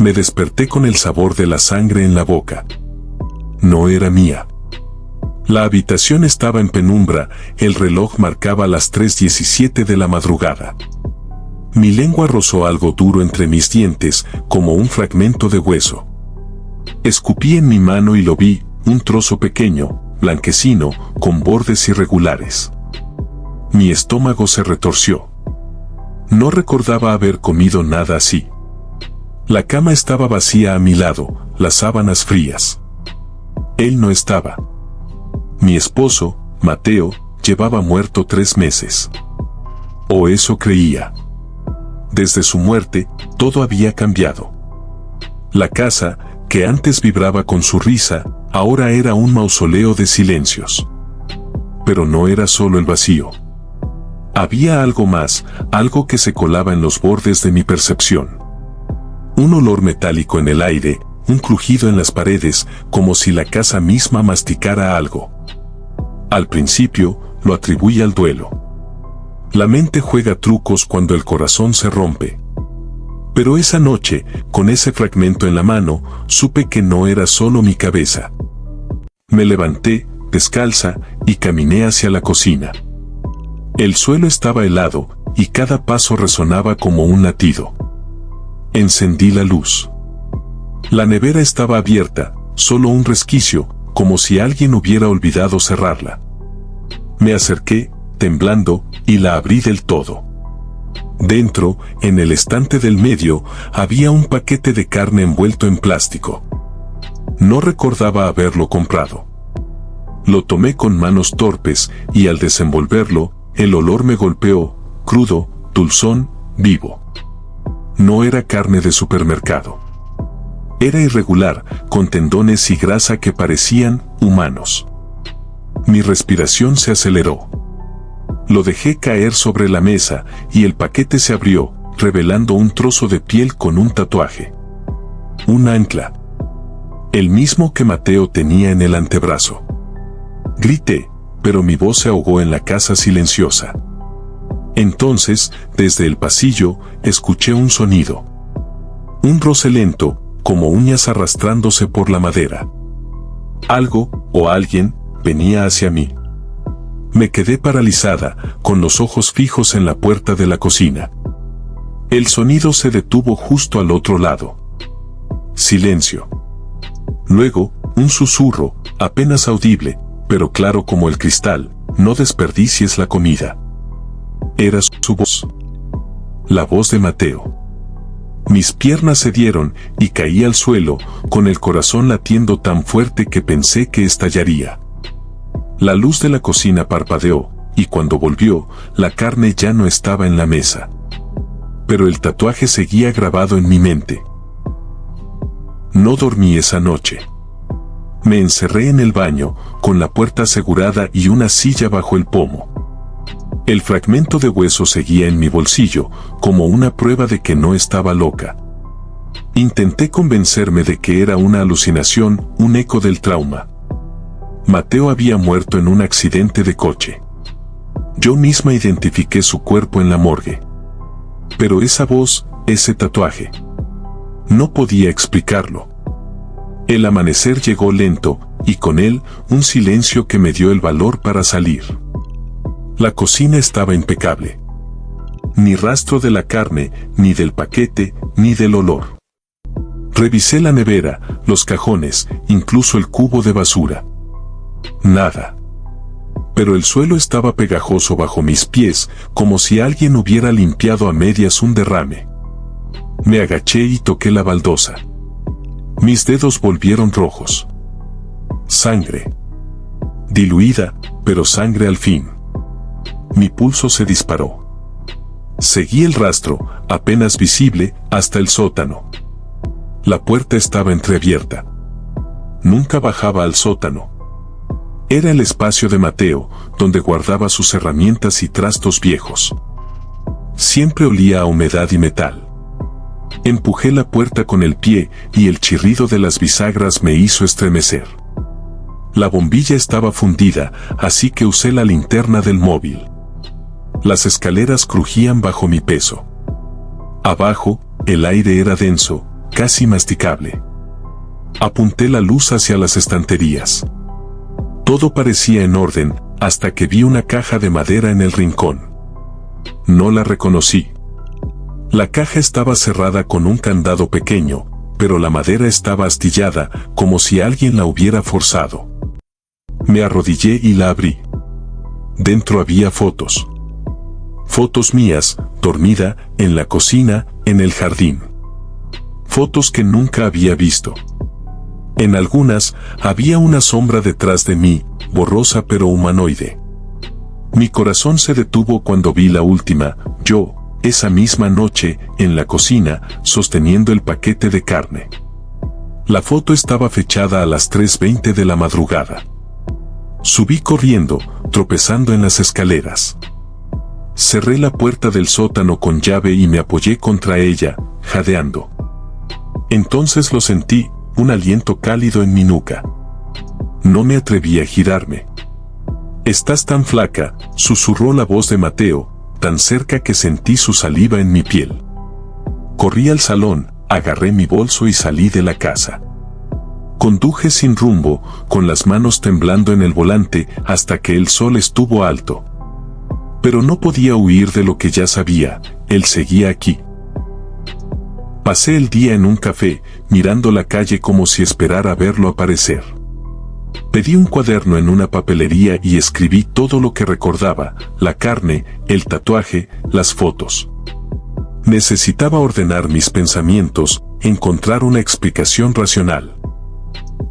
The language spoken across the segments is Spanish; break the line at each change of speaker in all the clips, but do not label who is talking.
Me desperté con el sabor de la sangre en la boca. No era mía. La habitación estaba en penumbra, el reloj marcaba las 3:17 de la madrugada. Mi lengua rozó algo duro entre mis dientes, como un fragmento de hueso. Escupí en mi mano y lo vi, un trozo pequeño, blanquecino, con bordes irregulares. Mi estómago se retorció. No recordaba haber comido nada así. La cama estaba vacía a mi lado, las sábanas frías. Él no estaba. Mi esposo, Mateo, llevaba muerto 3 meses. O eso creía. Desde su muerte, todo había cambiado. La casa, que antes vibraba con su risa, ahora era un mausoleo de silencios. Pero no era solo el vacío. Había algo más, algo que se colaba en los bordes de mi percepción. Un olor metálico en el aire, un crujido en las paredes, como si la casa misma masticara algo. Al principio, lo atribuí al duelo. La mente juega trucos cuando el corazón se rompe. Pero esa noche, con ese fragmento en la mano, supe que no era solo mi cabeza. Me levanté, descalza, y caminé hacia la cocina. El suelo estaba helado, y cada paso resonaba como un latido. Encendí la luz. La nevera estaba abierta, solo un resquicio, como si alguien hubiera olvidado cerrarla. Me acerqué, temblando, y la abrí del todo. Dentro, en el estante del medio, había un paquete de carne envuelto en plástico. No recordaba haberlo comprado. Lo tomé con manos torpes, y al desenvolverlo, el olor me golpeó, crudo, dulzón, vivo. No era carne de supermercado. Era irregular, con tendones y grasa que parecían humanos. Mi respiración se aceleró. Lo dejé caer sobre la mesa, y el paquete se abrió, revelando un trozo de piel con un tatuaje. Un ancla. El mismo que Mateo tenía en el antebrazo. Grité, pero mi voz se ahogó en la casa silenciosa. Entonces, desde el pasillo, escuché un sonido. Un roce lento, como uñas arrastrándose por la madera. Algo, o alguien, venía hacia mí. Me quedé paralizada, con los ojos fijos en la puerta de la cocina. El sonido se detuvo justo al otro lado. Silencio. Luego, un susurro, apenas audible, pero claro como el cristal: no desperdicies la comida. Era su voz. La voz de Mateo. Mis piernas cedieron y caí al suelo, con el corazón latiendo tan fuerte que pensé que estallaría. La luz de la cocina parpadeó, y cuando volvió, la carne ya no estaba en la mesa. Pero el tatuaje seguía grabado en mi mente. No dormí esa noche. Me encerré en el baño, con la puerta asegurada y una silla bajo el pomo. El fragmento de hueso seguía en mi bolsillo, como una prueba de que no estaba loca. Intenté convencerme de que era una alucinación, un eco del trauma. Mateo había muerto en un accidente de coche. Yo misma identifiqué su cuerpo en la morgue. Pero esa voz, ese tatuaje. No podía explicarlo. El amanecer llegó lento, y con él, un silencio que me dio el valor para salir. La cocina estaba impecable. Ni rastro de la carne, ni del paquete, ni del olor. Revisé la nevera, los cajones, incluso el cubo de basura. Nada. Pero el suelo estaba pegajoso bajo mis pies, como si alguien hubiera limpiado a medias un derrame. Me agaché y toqué la baldosa. Mis dedos volvieron rojos. Sangre. Diluida, pero sangre al fin. Mi pulso se disparó. Seguí el rastro, apenas visible, hasta el sótano. La puerta estaba entreabierta. Nunca bajaba al sótano. Era el espacio de Mateo, donde guardaba sus herramientas y trastos viejos. Siempre olía a humedad y metal. Empujé la puerta con el pie, y el chirrido de las bisagras me hizo estremecer. La bombilla estaba fundida, así que usé la linterna del móvil. Las escaleras crujían bajo mi peso. Abajo, el aire era denso, casi masticable. Apunté la luz hacia las estanterías. Todo parecía en orden, hasta que vi una caja de madera en el rincón. No la reconocí. La caja estaba cerrada con un candado pequeño, pero la madera estaba astillada, como si alguien la hubiera forzado. Me arrodillé y la abrí. Dentro había fotos. Fotos mías, dormida, en la cocina, en el jardín. Fotos que nunca había visto. En algunas, había una sombra detrás de mí, borrosa pero humanoide. Mi corazón se detuvo cuando vi la última, yo, esa misma noche, en la cocina, sosteniendo el paquete de carne. La foto estaba fechada a las 3:20 de la madrugada. Subí corriendo, tropezando en las escaleras. Cerré la puerta del sótano con llave y me apoyé contra ella, jadeando. Entonces lo sentí, un aliento cálido en mi nuca. No me atreví a girarme. «Estás tan flaca», susurró la voz de Mateo, tan cerca que sentí su saliva en mi piel. Corrí al salón, agarré mi bolso y salí de la casa. Conduje sin rumbo, con las manos temblando en el volante, hasta que el sol estuvo alto. Pero no podía huir de lo que ya sabía, él seguía aquí. Pasé el día en un café, mirando la calle como si esperara verlo aparecer. Pedí un cuaderno en una papelería y escribí todo lo que recordaba, la carne, el tatuaje, las fotos. Necesitaba ordenar mis pensamientos, encontrar una explicación racional.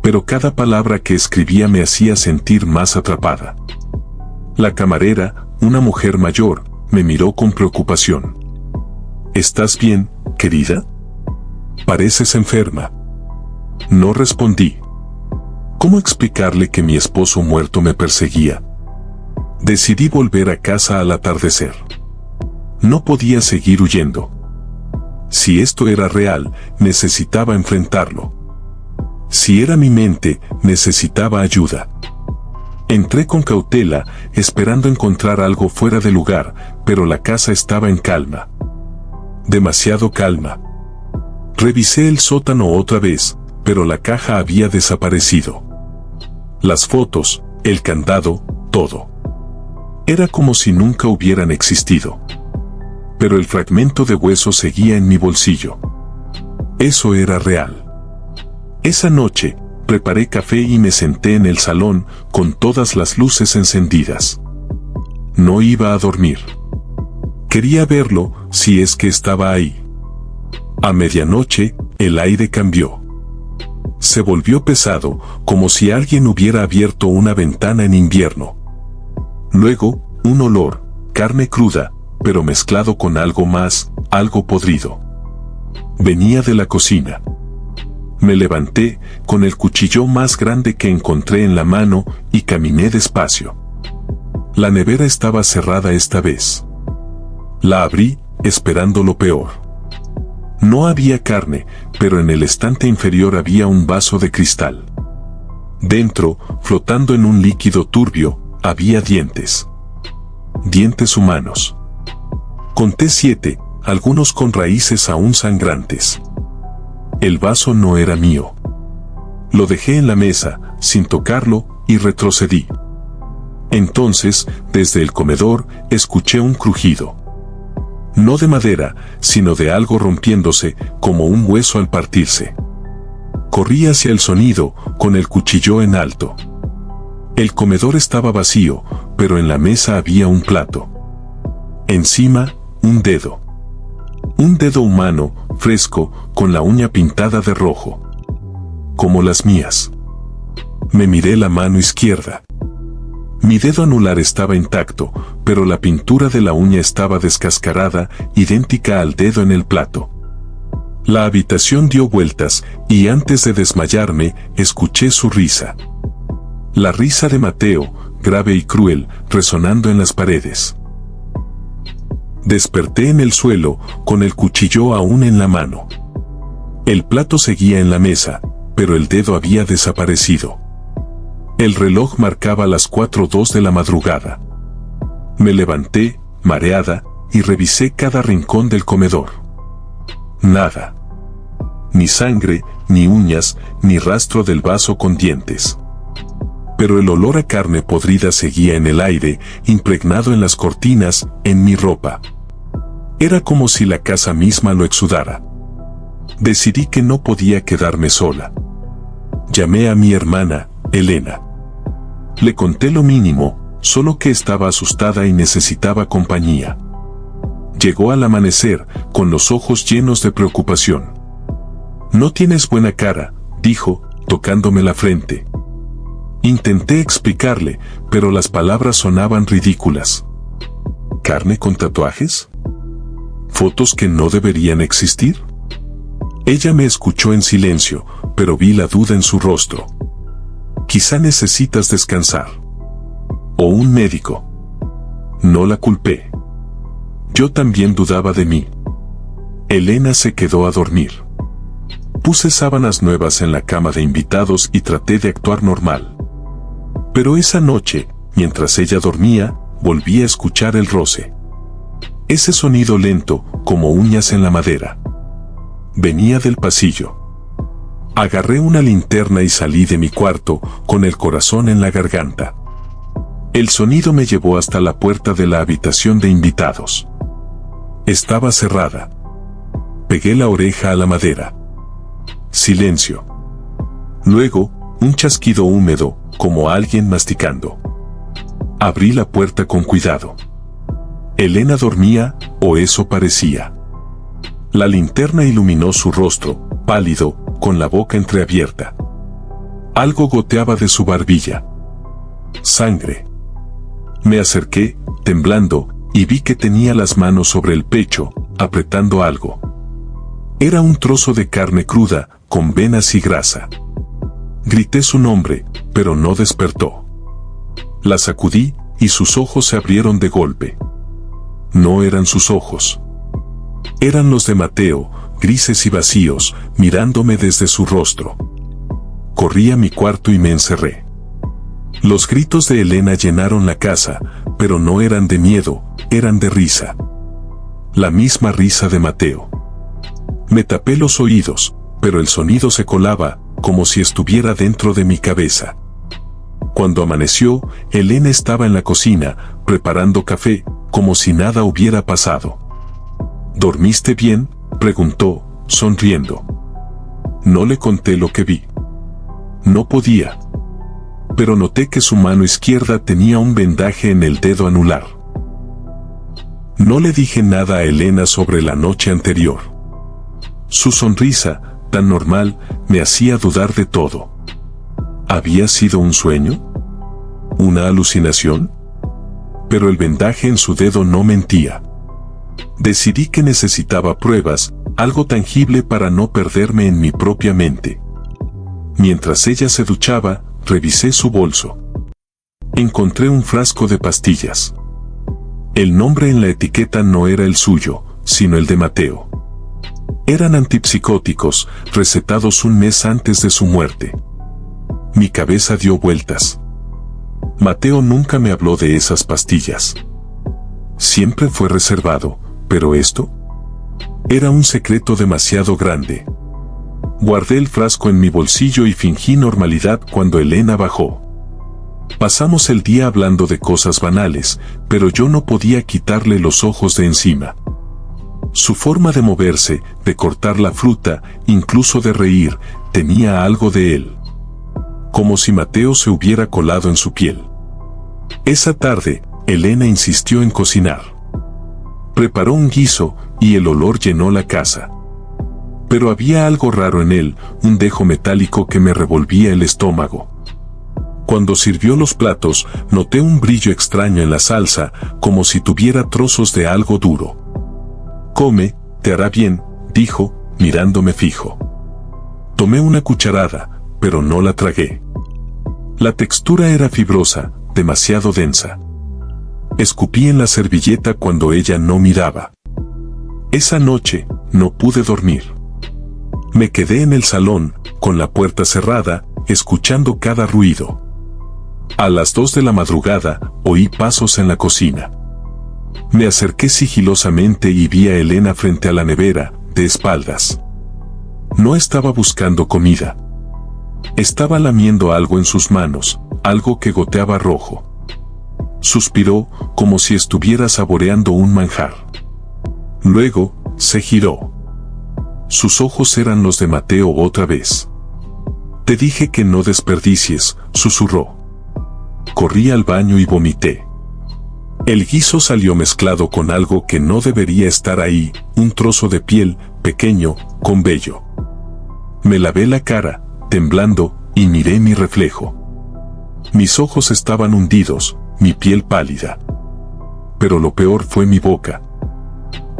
Pero cada palabra que escribía me hacía sentir más atrapada. La camarera, una mujer mayor, me miró con preocupación. «¿Estás bien, querida? Pareces enferma». No respondí. ¿Cómo explicarle que mi esposo muerto me perseguía? Decidí volver a casa al atardecer. No podía seguir huyendo. Si esto era real, necesitaba enfrentarlo. Si era mi mente, necesitaba ayuda. Entré con cautela, esperando encontrar algo fuera de lugar, pero la casa estaba en calma. Demasiado calma. Revisé el sótano otra vez, pero la caja había desaparecido. Las fotos, el candado, todo. Era como si nunca hubieran existido. Pero el fragmento de hueso seguía en mi bolsillo. Eso era real. Esa noche, preparé café y me senté en el salón, con todas las luces encendidas. No iba a dormir. Quería verlo, si es que estaba ahí. A medianoche, el aire cambió. Se volvió pesado, como si alguien hubiera abierto una ventana en invierno. Luego, un olor, carne cruda, pero mezclado con algo más, algo podrido. Venía de la cocina. Me levanté, con el cuchillo más grande que encontré en la mano, y caminé despacio. La nevera estaba cerrada esta vez. La abrí, esperando lo peor. No había carne, pero en el estante inferior había un vaso de cristal. Dentro, flotando en un líquido turbio, había dientes. Dientes humanos. Conté 7, algunos con raíces aún sangrantes. El vaso no era mío. Lo dejé en la mesa, sin tocarlo, y retrocedí. Entonces, desde el comedor, escuché un crujido. No de madera, sino de algo rompiéndose, como un hueso al partirse. Corrí hacia el sonido, con el cuchillo en alto. El comedor estaba vacío, pero en la mesa había un plato. Encima, un dedo. Un dedo humano, fresco, con la uña pintada de rojo. Como las mías. Me miré la mano izquierda. Mi dedo anular estaba intacto, pero la pintura de la uña estaba descascarada, idéntica al dedo en el plato. La habitación dio vueltas, y antes de desmayarme, escuché su risa. La risa de Mateo, grave y cruel, resonando en las paredes. Desperté en el suelo, con el cuchillo aún en la mano. El plato seguía en la mesa, pero el dedo había desaparecido. El reloj marcaba las 4:02 de la madrugada. Me levanté, mareada, y revisé cada rincón del comedor. Nada. Ni sangre, ni uñas, ni rastro del vaso con dientes. Pero el olor a carne podrida seguía en el aire, impregnado en las cortinas, en mi ropa. Era como si la casa misma lo exudara. Decidí que no podía quedarme sola. Llamé a mi hermana, Elena. Le conté lo mínimo, solo que estaba asustada y necesitaba compañía. Llegó al amanecer, con los ojos llenos de preocupación. «No tienes buena cara», dijo, tocándome la frente. Intenté explicarle, pero las palabras sonaban ridículas. ¿Carne con tatuajes? ¿Fotos que no deberían existir? Ella me escuchó en silencio, pero vi la duda en su rostro. «Quizá necesitas descansar. O un médico». No la culpé. Yo también dudaba de mí. Elena se quedó a dormir. Puse sábanas nuevas en la cama de invitados y traté de actuar normal. Pero esa noche, mientras ella dormía, volví a escuchar el roce. Ese sonido lento, como uñas en la madera. Venía del pasillo. Agarré una linterna y salí de mi cuarto, con el corazón en la garganta. El sonido me llevó hasta la puerta de la habitación de invitados. Estaba cerrada. Pegué la oreja a la madera. Silencio. Luego, un chasquido húmedo, como alguien masticando. Abrí la puerta con cuidado. Elena dormía, o eso parecía. La linterna iluminó su rostro, pálido, con la boca entreabierta. Algo goteaba de su barbilla. Sangre. Me acerqué, temblando, y vi que tenía las manos sobre el pecho, apretando algo. Era un trozo de carne cruda, con venas y grasa. Grité su nombre, pero no despertó. La sacudí, y sus ojos se abrieron de golpe. No eran sus ojos. Eran los de Mateo, grises y vacíos, mirándome desde su rostro. Corrí a mi cuarto y me encerré. Los gritos de Elena llenaron la casa, pero no eran de miedo, eran de risa. La misma risa de Mateo. Me tapé los oídos, pero el sonido se colaba, como si estuviera dentro de mi cabeza. Cuando amaneció, Elena estaba en la cocina, preparando café, como si nada hubiera pasado. ¿Dormiste bien?, preguntó, sonriendo. No le conté lo que vi. No podía. Pero noté que su mano izquierda tenía un vendaje en el dedo anular. No le dije nada a Elena sobre la noche anterior. Su sonrisa, tan normal, me hacía dudar de todo. ¿Había sido un sueño? ¿Una alucinación? Pero el vendaje en su dedo no mentía. Decidí que necesitaba pruebas, algo tangible para no perderme en mi propia mente. Mientras ella se duchaba, revisé su bolso. Encontré un frasco de pastillas. El nombre en la etiqueta no era el suyo, sino el de Mateo. Eran antipsicóticos, recetados un mes antes de su muerte. Mi cabeza dio vueltas. Mateo nunca me habló de esas pastillas. Siempre fue reservado, pero esto era un secreto demasiado grande. Guardé el frasco en mi bolsillo y fingí normalidad cuando Elena bajó. Pasamos el día hablando de cosas banales, pero yo no podía quitarle los ojos de encima. Su forma de moverse, de cortar la fruta, incluso de reír, tenía algo de él. Como si Mateo se hubiera colado en su piel. Esa tarde, Elena insistió en cocinar. Preparó un guiso, y el olor llenó la casa. Pero había algo raro en él, un dejo metálico que me revolvía el estómago. Cuando sirvió los platos, noté un brillo extraño en la salsa, como si tuviera trozos de algo duro. «Come, te hará bien», dijo, mirándome fijo. Tomé una cucharada, pero no la tragué. La textura era fibrosa, demasiado densa. Escupí en la servilleta cuando ella no miraba. Esa noche, no pude dormir. Me quedé en el salón, con la puerta cerrada, escuchando cada ruido. A las 2 de la madrugada, oí pasos en la cocina. Me acerqué sigilosamente y vi a Elena frente a la nevera, de espaldas. No estaba buscando comida. Estaba lamiendo algo en sus manos, algo que goteaba rojo. Suspiró como si estuviera saboreando un manjar. Luego, se giró. Sus ojos eran los de Mateo otra vez. «Te dije que no desperdicies», susurró. Corrí al baño y vomité. El guiso salió mezclado con algo que no debería estar ahí, un trozo de piel, pequeño, con vello. Me lavé la cara, temblando, y miré mi reflejo. Mis ojos estaban hundidos, mi piel pálida. Pero lo peor fue mi boca.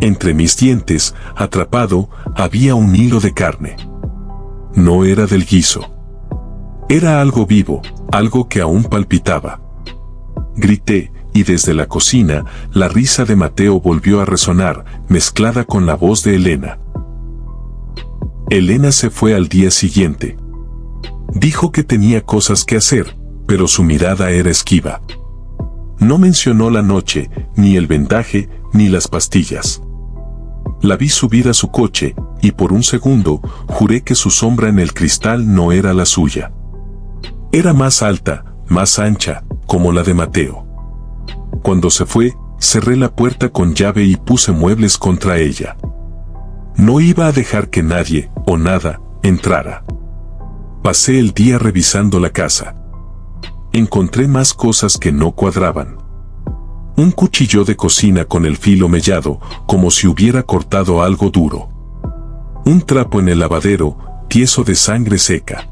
Entre mis dientes, atrapado, había un hilo de carne. No era del guiso. Era algo vivo, algo que aún palpitaba. Grité, y desde la cocina, la risa de Mateo volvió a resonar, mezclada con la voz de Elena. Elena se fue al día siguiente. Dijo que tenía cosas que hacer, pero su mirada era esquiva. No mencionó la noche, ni el vendaje, ni las pastillas. La vi subir a su coche, y por un segundo, juré que su sombra en el cristal no era la suya. Era más alta, más ancha, como la de Mateo. Cuando se fue, cerré la puerta con llave y puse muebles contra ella. No iba a dejar que nadie, o nada, entrara. Pasé el día revisando la casa. Encontré más cosas que no cuadraban. Un cuchillo de cocina con el filo mellado, como si hubiera cortado algo duro. Un trapo en el lavadero, tieso de sangre seca.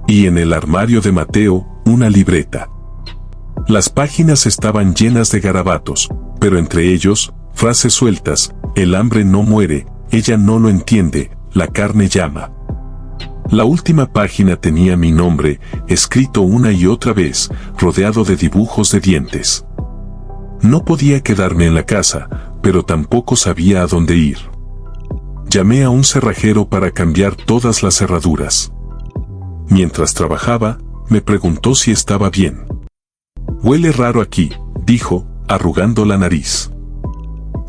Y en el armario de Mateo, una libreta. Las páginas estaban llenas de garabatos, pero entre ellos, frases sueltas: el hambre no muere, ella no lo entiende, la carne llama. La última página tenía mi nombre, escrito una y otra vez, rodeado de dibujos de dientes. No podía quedarme en la casa, pero tampoco sabía a dónde ir. Llamé a un cerrajero para cambiar todas las cerraduras. Mientras trabajaba, me preguntó si estaba bien. «Huele raro aquí», dijo, arrugando la nariz.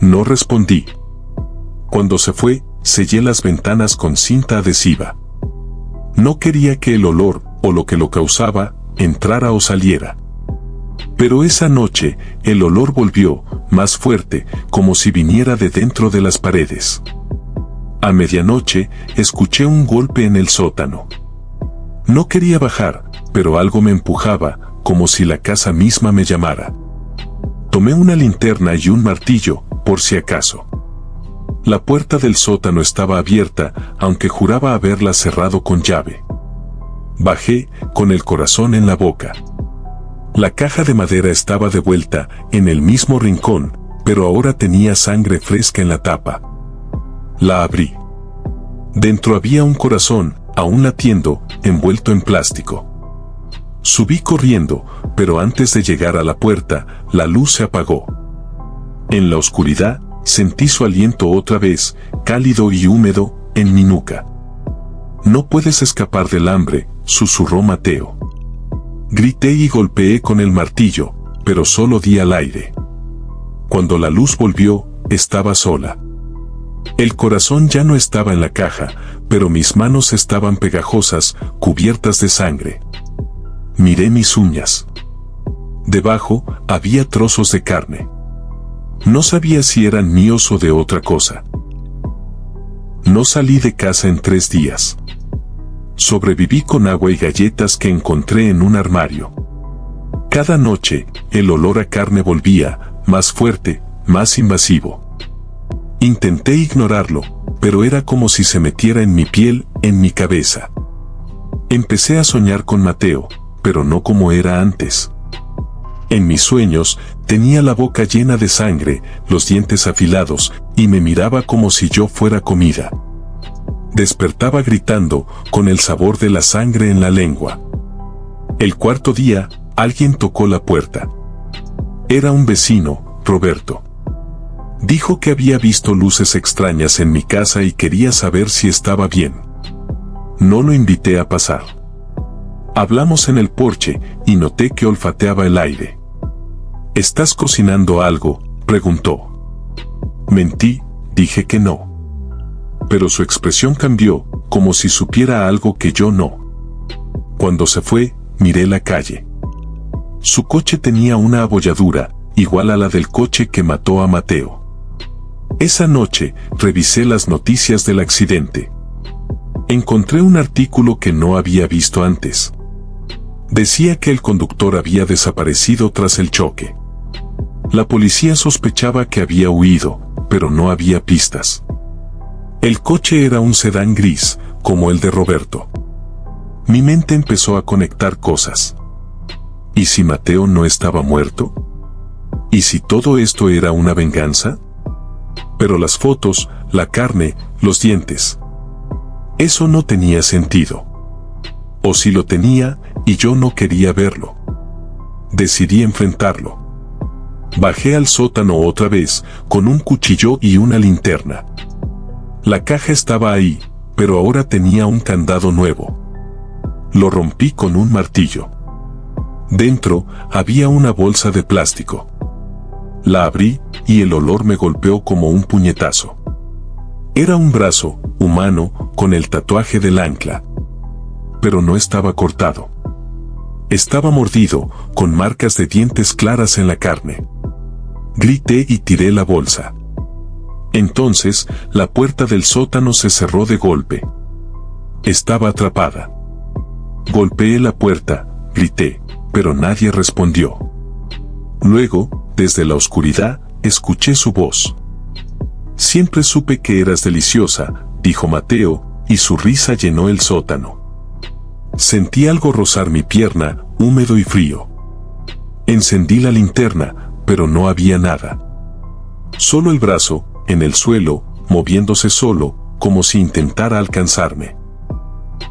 No respondí. Cuando se fue, sellé las ventanas con cinta adhesiva. No quería que el olor, o lo que lo causaba, entrara o saliera. Pero esa noche, el olor volvió, más fuerte, como si viniera de dentro de las paredes. A medianoche, escuché un golpe en el sótano. No quería bajar, pero algo me empujaba, como si la casa misma me llamara. Tomé una linterna y un martillo, por si acaso. La puerta del sótano estaba abierta, aunque juraba haberla cerrado con llave. Bajé, con el corazón en la boca. La caja de madera estaba de vuelta, en el mismo rincón, pero ahora tenía sangre fresca en la tapa. La abrí. Dentro había un corazón, aún latiendo, envuelto en plástico. Subí corriendo, pero antes de llegar a la puerta, la luz se apagó. En la oscuridad, sentí su aliento otra vez, cálido y húmedo, en mi nuca. «No puedes escapar del hambre», susurró Mateo. Grité y golpeé con el martillo, pero solo di al aire. Cuando la luz volvió, estaba sola. El corazón ya no estaba en la caja, pero mis manos estaban pegajosas, cubiertas de sangre. Miré mis uñas. Debajo, había trozos de carne. No sabía si eran míos o de otra cosa. No salí de casa en 3 días. Sobreviví con agua y galletas que encontré en un armario. Cada noche, el olor a carne volvía, más fuerte, más invasivo. Intenté ignorarlo, pero era como si se metiera en mi piel, en mi cabeza. Empecé a soñar con Mateo, pero no como era antes. En mis sueños, tenía la boca llena de sangre, los dientes afilados, y me miraba como si yo fuera comida. Despertaba gritando, con el sabor de la sangre en la lengua. El 4.º día, alguien tocó la puerta. Era un vecino, Roberto. Dijo que había visto luces extrañas en mi casa y quería saber si estaba bien. No lo invité a pasar. Hablamos en el porche, y noté que olfateaba el aire. «¿Estás cocinando algo?», preguntó. Mentí, dije que no. pero su expresión cambió, como si supiera algo que yo no. Cuando se fue, miré la calle. Su coche tenía una abolladura, igual a la del coche que mató a Mateo. Esa noche, revisé las noticias del accidente. Encontré un artículo que no había visto antes. Decía que el conductor había desaparecido tras el choque. La policía sospechaba que había huido, pero no había pistas. El coche era un sedán gris, como el de Roberto. Mi mente empezó a conectar cosas. ¿Y si Mateo no estaba muerto? ¿Y si todo esto era una venganza? Pero las fotos, la carne, los dientes. Eso no tenía sentido. O si lo tenía, y yo no quería verlo. Decidí enfrentarlo. Bajé al sótano otra vez, con un cuchillo y una linterna. La caja estaba ahí, pero ahora tenía un candado nuevo. Lo rompí con un martillo. Dentro, había una bolsa de plástico. La abrí, y el olor me golpeó como un puñetazo. Era un brazo, humano, con el tatuaje del ancla. Pero no estaba cortado. Estaba mordido, con marcas de dientes claras en la carne. Grité y tiré la bolsa. Entonces, la puerta del sótano se cerró de golpe. Estaba atrapada. Golpeé la puerta, grité, pero nadie respondió. Luego, desde la oscuridad, escuché su voz. Siempre supe que eras deliciosa, dijo Mateo, y su risa llenó el sótano. Sentí algo rozar mi pierna, húmedo y frío. Encendí la linterna, pero no había nada. Solo el brazo, en el suelo, moviéndose solo, como si intentara alcanzarme.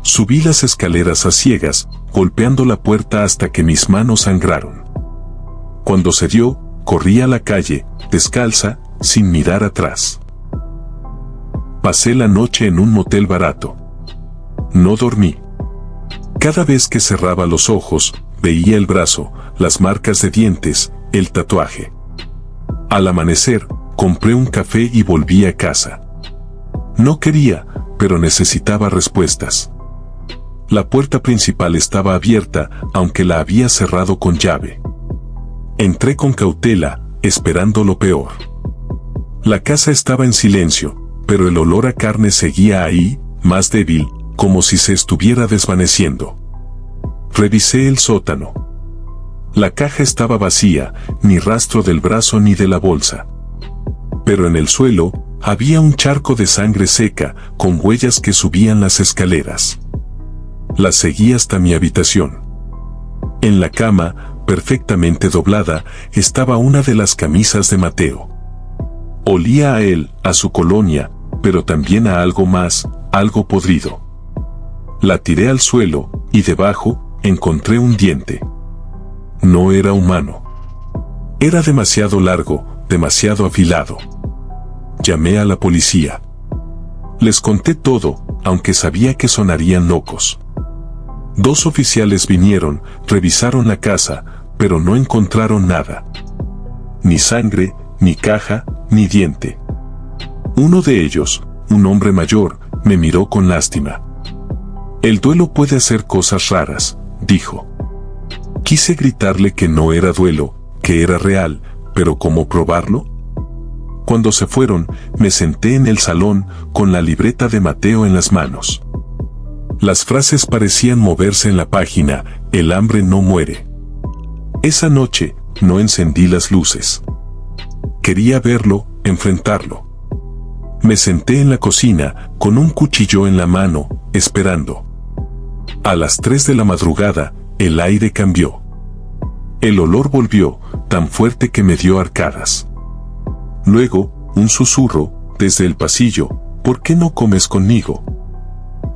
Subí las escaleras a ciegas, golpeando la puerta hasta que mis manos sangraron. Cuando se dio, corrí a la calle, descalza, sin mirar atrás. Pasé la noche en un motel barato. No dormí. Cada vez que cerraba los ojos, veía el brazo, las marcas de dientes, el tatuaje. Al amanecer, compré un café y volví a casa. No quería, pero necesitaba respuestas. La puerta principal estaba abierta, aunque la había cerrado con llave. Entré con cautela, esperando lo peor. La casa estaba en silencio, pero el olor a carne seguía ahí, más débil, como si se estuviera desvaneciendo. Revisé el sótano. La caja estaba vacía, ni rastro del brazo ni de la bolsa. Pero en el suelo, había un charco de sangre seca, con huellas que subían las escaleras. La seguí hasta mi habitación. En la cama, perfectamente doblada, estaba una de las camisas de Mateo. Olía a él, a su colonia, pero también a algo más, algo podrido. La tiré al suelo, y debajo, encontré un diente. No era humano. Era demasiado largo, demasiado afilado. Llamé a la policía. Les conté todo, aunque sabía que sonarían locos. 2 oficiales vinieron, revisaron la casa, pero no encontraron nada. Ni sangre, ni caja, ni diente. Uno de ellos, un hombre mayor, me miró con lástima. El duelo puede hacer cosas raras, dijo. Quise gritarle que no era duelo, que era real, pero ¿cómo probarlo? Cuando se fueron, me senté en el salón, con la libreta de Mateo en las manos. Las frases parecían moverse en la página, el hambre no muere. Esa noche, no encendí las luces. Quería verlo, enfrentarlo. Me senté en la cocina, con un cuchillo en la mano, esperando. A las 3 de la madrugada, el aire cambió. El olor volvió, tan fuerte que me dio arcadas. Luego, un susurro, desde el pasillo, ¿por qué no comes conmigo?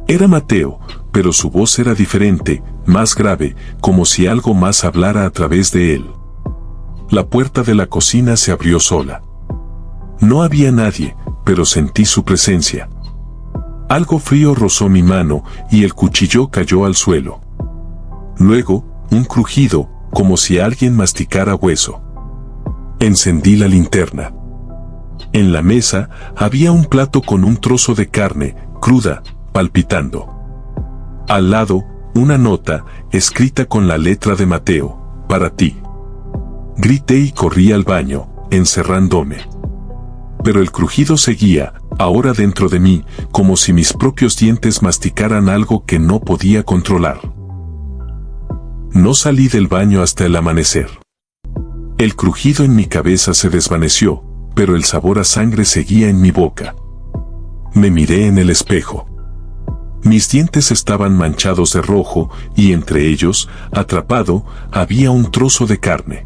Era Mateo, pero su voz era diferente, más grave, como si algo más hablara a través de él. La puerta de la cocina se abrió sola. No había nadie, pero sentí su presencia. Algo frío rozó mi mano, y el cuchillo cayó al suelo. Luego, un crujido, como si alguien masticara hueso. Encendí la linterna. En la mesa había un plato con un trozo de carne, cruda, palpitando. Al lado, una nota, escrita con la letra de Mateo, para ti. Grité y corrí al baño, encerrándome. Pero el crujido seguía, ahora dentro de mí, como si mis propios dientes masticaran algo que no podía controlar. No salí del baño hasta el amanecer. El crujido en mi cabeza se desvaneció, pero el sabor a sangre seguía en mi boca. Me miré en el espejo. Mis dientes estaban manchados de rojo y entre ellos, atrapado, había un trozo de carne.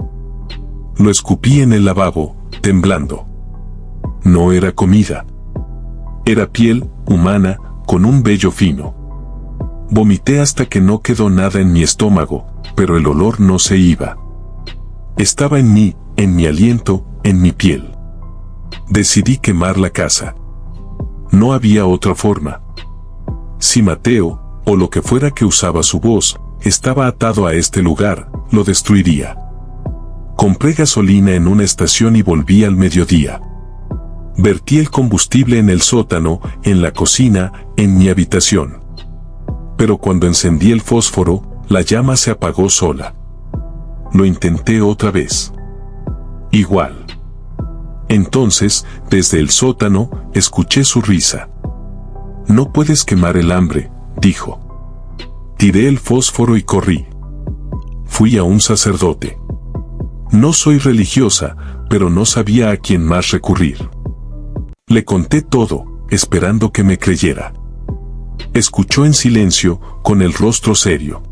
Lo escupí en el lavabo, temblando. No era comida. Era piel humana, con un vello fino. Vomité hasta que no quedó nada en mi estómago, pero el olor no se iba. Estaba en mí, en mi aliento, en mi piel. Decidí quemar la casa. No había otra forma. Si Mateo, o lo que fuera que usaba su voz, estaba atado a este lugar, lo destruiría. Compré gasolina en una estación y volví al mediodía. Vertí el combustible en el sótano, en la cocina, en mi habitación. Pero cuando encendí el fósforo, la llama se apagó sola. Lo intenté otra vez. Igual. Entonces, desde el sótano, escuché su risa. No puedes quemar el hambre, dijo. Tiré el fósforo y corrí. Fui a un sacerdote. No soy religiosa, pero no sabía a quién más recurrir. Le conté todo, esperando que me creyera. Escuchó en silencio, con el rostro serio.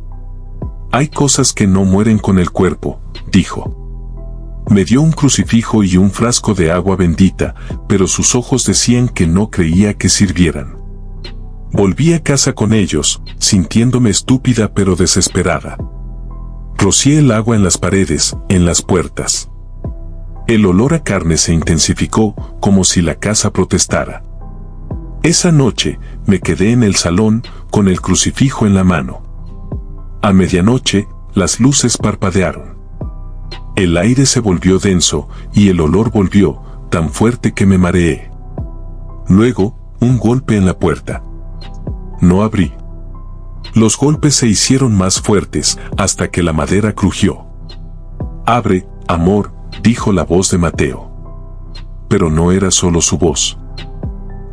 Hay cosas que no mueren con el cuerpo, dijo. Me dio un crucifijo y un frasco de agua bendita, pero sus ojos decían que no creía que sirvieran. Volví a casa con ellos, sintiéndome estúpida pero desesperada. Rocié el agua en las paredes, en las puertas. El olor a carne se intensificó, como si la casa protestara. Esa noche, me quedé en el salón, con el crucifijo en la mano. A medianoche, las luces parpadearon. El aire se volvió denso, y el olor volvió, tan fuerte que me mareé. Luego, un golpe en la puerta. No abrí. Los golpes se hicieron más fuertes, hasta que la madera crujió. Abre, amor, dijo la voz de Mateo. Pero no era solo su voz.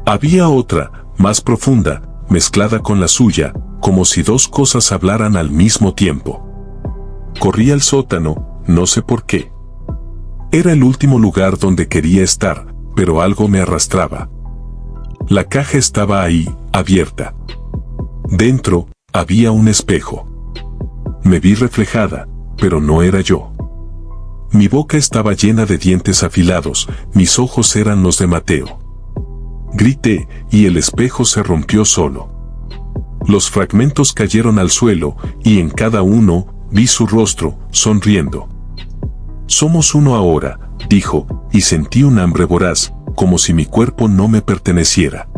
Había otra, más profunda, mezclada con la suya, como si dos cosas hablaran al mismo tiempo. Corrí al sótano, no sé por qué. Era el último lugar donde quería estar, pero algo me arrastraba. La caja estaba ahí, abierta. Dentro, había un espejo. Me vi reflejada, pero no era yo. Mi boca estaba llena de dientes afilados, mis ojos eran los de Mateo. Grité, y el espejo se rompió solo. Los fragmentos cayeron al suelo, y en cada uno, vi su rostro, sonriendo. Somos uno ahora, dijo, y sentí un hambre voraz, como si mi cuerpo no me perteneciera.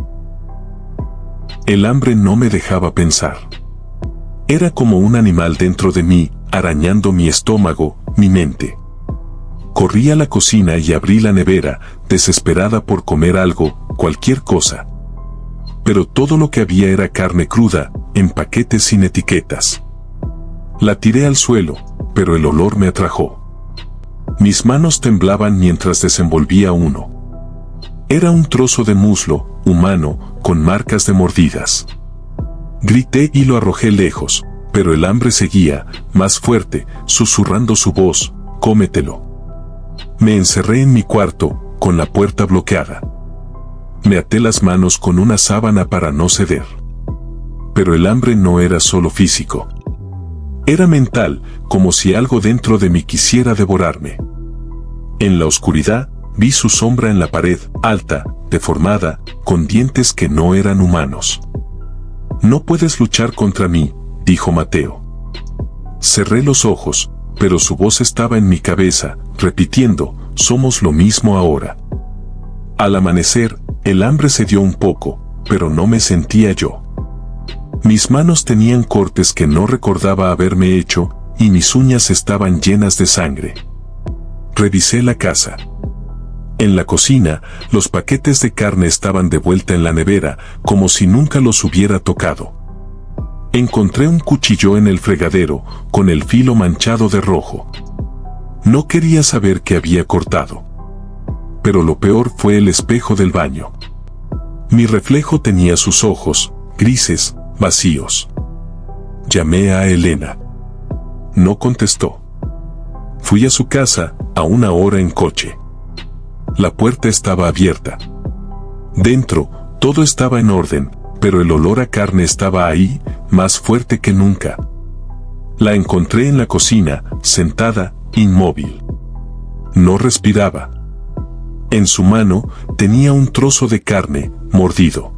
El hambre no me dejaba pensar. Era como un animal dentro de mí, arañando mi estómago, mi mente. Corrí a la cocina y abrí la nevera, desesperada por comer algo, cualquier cosa. Pero todo lo que había era carne cruda, en paquetes sin etiquetas. La tiré al suelo, pero el olor me atrajo. Mis manos temblaban mientras desenvolvía uno. Era un trozo de muslo, humano, con marcas de mordidas. Grité y lo arrojé lejos, pero el hambre seguía, más fuerte, susurrando su voz, cómetelo. Me encerré en mi cuarto, con la puerta bloqueada. Me até las manos con una sábana para no ceder. Pero el hambre no era solo físico. Era mental, como si algo dentro de mí quisiera devorarme. En la oscuridad, vi su sombra en la pared, alta, deformada, con dientes que no eran humanos. No puedes luchar contra mí, dijo Mateo. Cerré los ojos, pero su voz estaba en mi cabeza, repitiendo, somos lo mismo ahora. Al amanecer, el hambre cedió un poco, pero no me sentía yo. Mis manos tenían cortes que no recordaba haberme hecho, y mis uñas estaban llenas de sangre. Revisé la casa. En la cocina, los paquetes de carne estaban de vuelta en la nevera, como si nunca los hubiera tocado. Encontré un cuchillo en el fregadero, con el filo manchado de rojo. No quería saber qué había cortado. Pero lo peor fue el espejo del baño. Mi reflejo tenía sus ojos, grises, vacíos. Llamé a Elena. No contestó. Fui a su casa, a 1 hora en coche. La puerta estaba abierta. Dentro, todo estaba en orden, pero el olor a carne estaba ahí, más fuerte que nunca. La encontré en la cocina, sentada, inmóvil. No respiraba. En su mano, tenía un trozo de carne, mordido.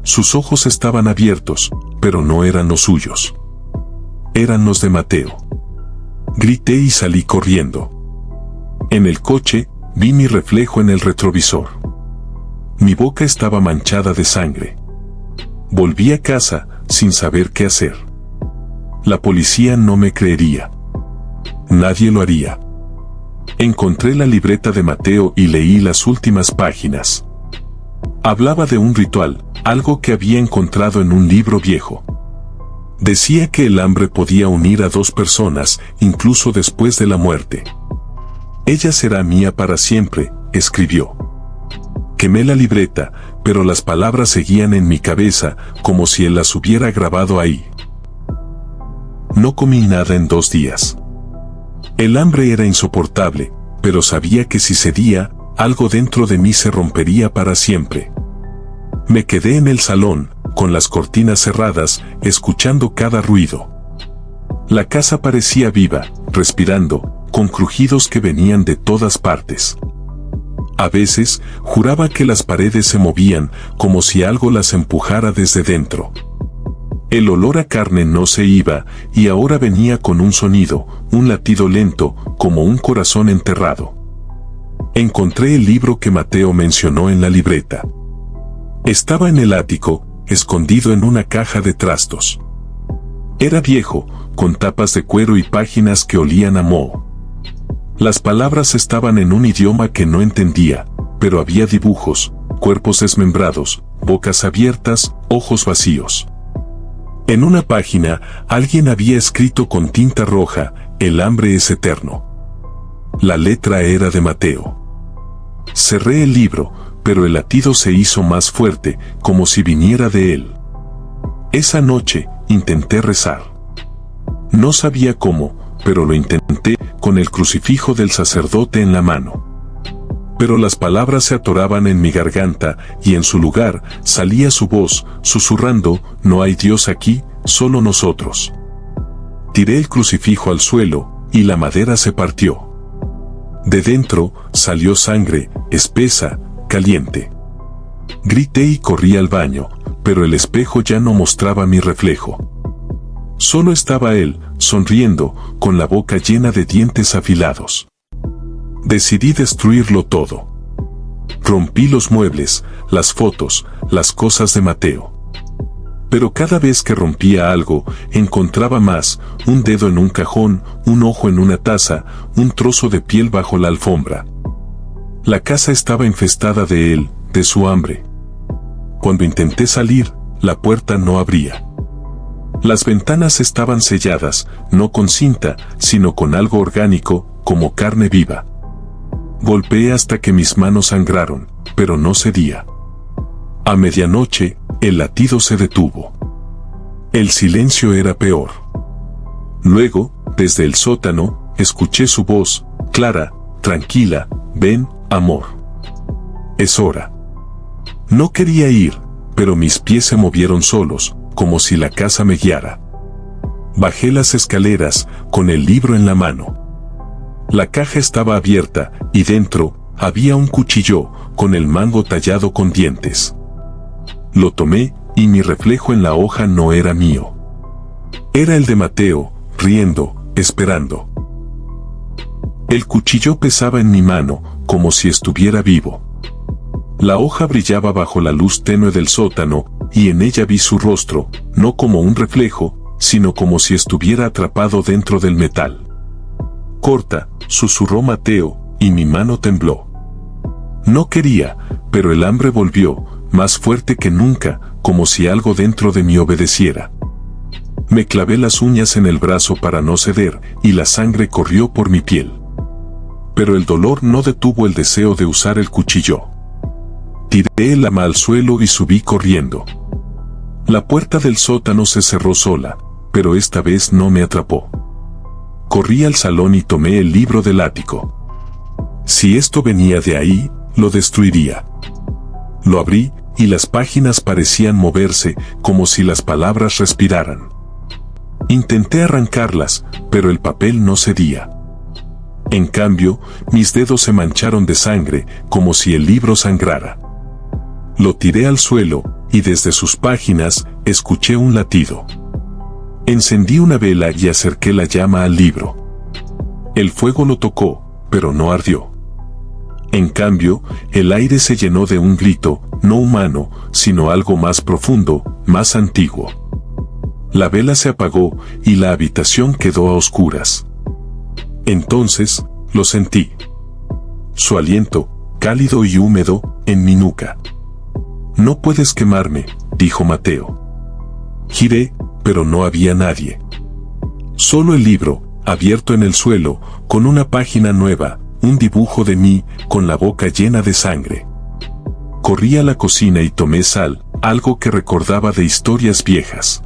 Sus ojos estaban abiertos, pero no eran los suyos. Eran los de Mateo. Grité y salí corriendo. En el coche, vi mi reflejo en el retrovisor. Mi boca estaba manchada de sangre. Volví a casa, sin saber qué hacer. La policía no me creería. Nadie lo haría. Encontré la libreta de Mateo y leí las últimas páginas. Hablaba de un ritual, algo que había encontrado en un libro viejo. Decía que el hambre podía unir a 2 personas, incluso después de la muerte. Ella será mía para siempre, escribió. Quemé la libreta, pero las palabras seguían en mi cabeza, como si él las hubiera grabado ahí. No comí nada en 2 días. El hambre era insoportable, pero sabía que si cedía, algo dentro de mí se rompería para siempre. Me quedé en el salón, con las cortinas cerradas, escuchando cada ruido. La casa parecía viva, respirando, con crujidos que venían de todas partes. A veces, juraba que las paredes se movían, como si algo las empujara desde dentro. El olor a carne no se iba, y ahora venía con un sonido, un latido lento, como un corazón enterrado. Encontré el libro que Mateo mencionó en la libreta. Estaba en el ático, escondido en una caja de trastos. Era viejo, con tapas de cuero y páginas que olían a moho. Las palabras estaban en un idioma que no entendía, pero había dibujos, cuerpos desmembrados, bocas abiertas, ojos vacíos. En una página, alguien había escrito con tinta roja, "El hambre es eterno". La letra era de Mateo. Cerré el libro, pero el latido se hizo más fuerte, como si viniera de él. Esa noche, intenté rezar. No sabía cómo, pero lo intenté, con el crucifijo del sacerdote en la mano. Pero las palabras se atoraban en mi garganta, y en su lugar, salía su voz, susurrando, "No hay Dios aquí, solo nosotros". Tiré el crucifijo al suelo, y la madera se partió. De dentro, salió sangre, espesa, caliente. Grité y corrí al baño, pero el espejo ya no mostraba mi reflejo. Solo estaba él, sonriendo, con la boca llena de dientes afilados. Decidí destruirlo todo. Rompí los muebles, las fotos, las cosas de Mateo. Pero cada vez que rompía algo, encontraba más, un dedo en un cajón, un ojo en una taza, un trozo de piel bajo la alfombra. La casa estaba infestada de él, de su hambre. Cuando intenté salir, la puerta no abría. Las ventanas estaban selladas, no con cinta, sino con algo orgánico, como carne viva. Golpeé hasta que mis manos sangraron, pero no cedía. A medianoche, el latido se detuvo. El silencio era peor. Luego, desde el sótano, escuché su voz, clara, tranquila, "Ven, amor. Es hora". No quería ir, pero mis pies se movieron solos, como si la casa me guiara. Bajé las escaleras, con el libro en la mano. La caja estaba abierta, y dentro, había un cuchillo, con el mango tallado con dientes. Lo tomé, y mi reflejo en la hoja no era mío. Era el de Mateo, riendo, esperando. El cuchillo pesaba en mi mano, como si estuviera vivo. La hoja brillaba bajo la luz tenue del sótano, y en ella vi su rostro, no como un reflejo, sino como si estuviera atrapado dentro del metal. "Corta", susurró Mateo, y mi mano tembló. No quería, pero el hambre volvió, más fuerte que nunca, como si algo dentro de mí obedeciera. Me clavé las uñas en el brazo para no ceder, y la sangre corrió por mi piel. Pero el dolor no detuvo el deseo de usar el cuchillo. Tiré el arma al suelo y subí corriendo. La puerta del sótano se cerró sola, pero esta vez no me atrapó. Corrí al salón y tomé el libro del ático. Si esto venía de ahí, lo destruiría. Lo abrí, y las páginas parecían moverse, como si las palabras respiraran. Intenté arrancarlas, pero el papel no cedía. En cambio, mis dedos se mancharon de sangre, como si el libro sangrara. Lo tiré al suelo, y desde sus páginas, escuché un latido. Encendí una vela y acerqué la llama al libro. El fuego lo tocó, pero no ardió. En cambio, el aire se llenó de un grito, no humano, sino algo más profundo, más antiguo. La vela se apagó, y la habitación quedó a oscuras. Entonces, lo sentí. Su aliento, cálido y húmedo, en mi nuca. «No puedes quemarme», dijo Mateo. Giré, pero no había nadie. Solo el libro, abierto en el suelo, con una página nueva, un dibujo de mí, con la boca llena de sangre. Corrí a la cocina y tomé sal, algo que recordaba de historias viejas.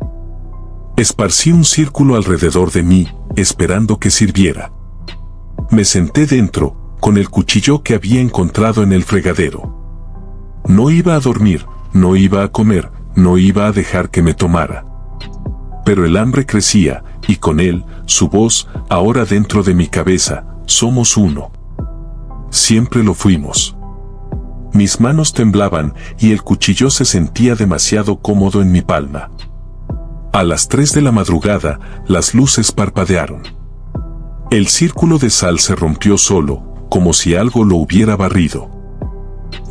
Esparcí un círculo alrededor de mí, esperando que sirviera. Me senté dentro, con el cuchillo que había encontrado en el fregadero. No iba a dormir, no iba a comer, no iba a dejar que me tomara. Pero el hambre crecía, y con él, su voz, ahora dentro de mi cabeza: somos uno. Siempre lo fuimos. Mis manos temblaban, y el cuchillo se sentía demasiado cómodo en mi palma. A las 3 de la madrugada, las luces parpadearon. El círculo de sal se rompió solo, como si algo lo hubiera barrido.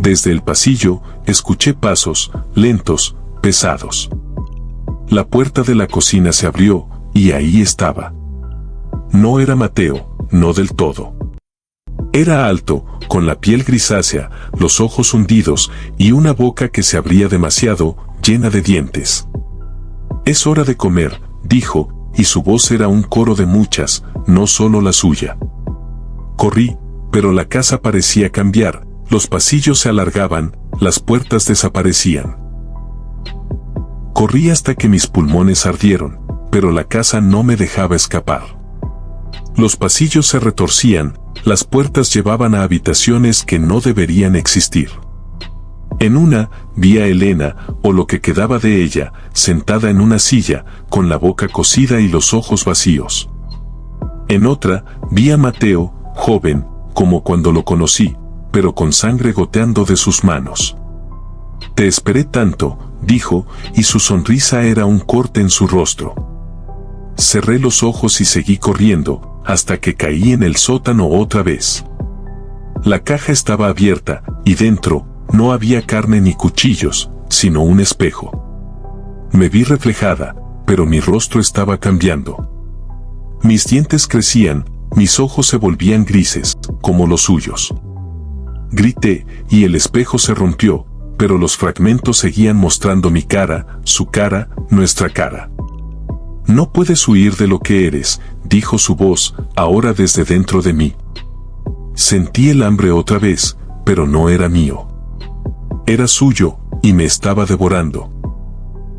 Desde el pasillo, escuché pasos, lentos, pesados. La puerta de la cocina se abrió, y ahí estaba. No era Mateo, no del todo. Era alto, con la piel grisácea, los ojos hundidos, y una boca que se abría demasiado, llena de dientes. «Es hora de comer», dijo, y su voz era un coro de muchas, no solo la suya. Corrí, pero la casa parecía cambiar, los pasillos se alargaban, las puertas desaparecían. Corrí hasta que mis pulmones ardieron, pero la casa no me dejaba escapar. Los pasillos se retorcían, las puertas llevaban a habitaciones que no deberían existir. En una, vi a Elena, o lo que quedaba de ella, sentada en una silla, con la boca cosida y los ojos vacíos. En otra, vi a Mateo, joven, como cuando lo conocí, pero con sangre goteando de sus manos. «Te esperé tanto», dijo, y su sonrisa era un corte en su rostro. Cerré los ojos y seguí corriendo, hasta que caí en el sótano otra vez. La caja estaba abierta, y dentro, no había carne ni cuchillos, sino un espejo. Me vi reflejada, pero mi rostro estaba cambiando. Mis dientes crecían, mis ojos se volvían grises, como los suyos. Grité, y el espejo se rompió, pero los fragmentos seguían mostrando mi cara, su cara, nuestra cara. «No puedes huir de lo que eres», dijo su voz, ahora desde dentro de mí. Sentí el hambre otra vez, pero no era mío. Era suyo, y me estaba devorando.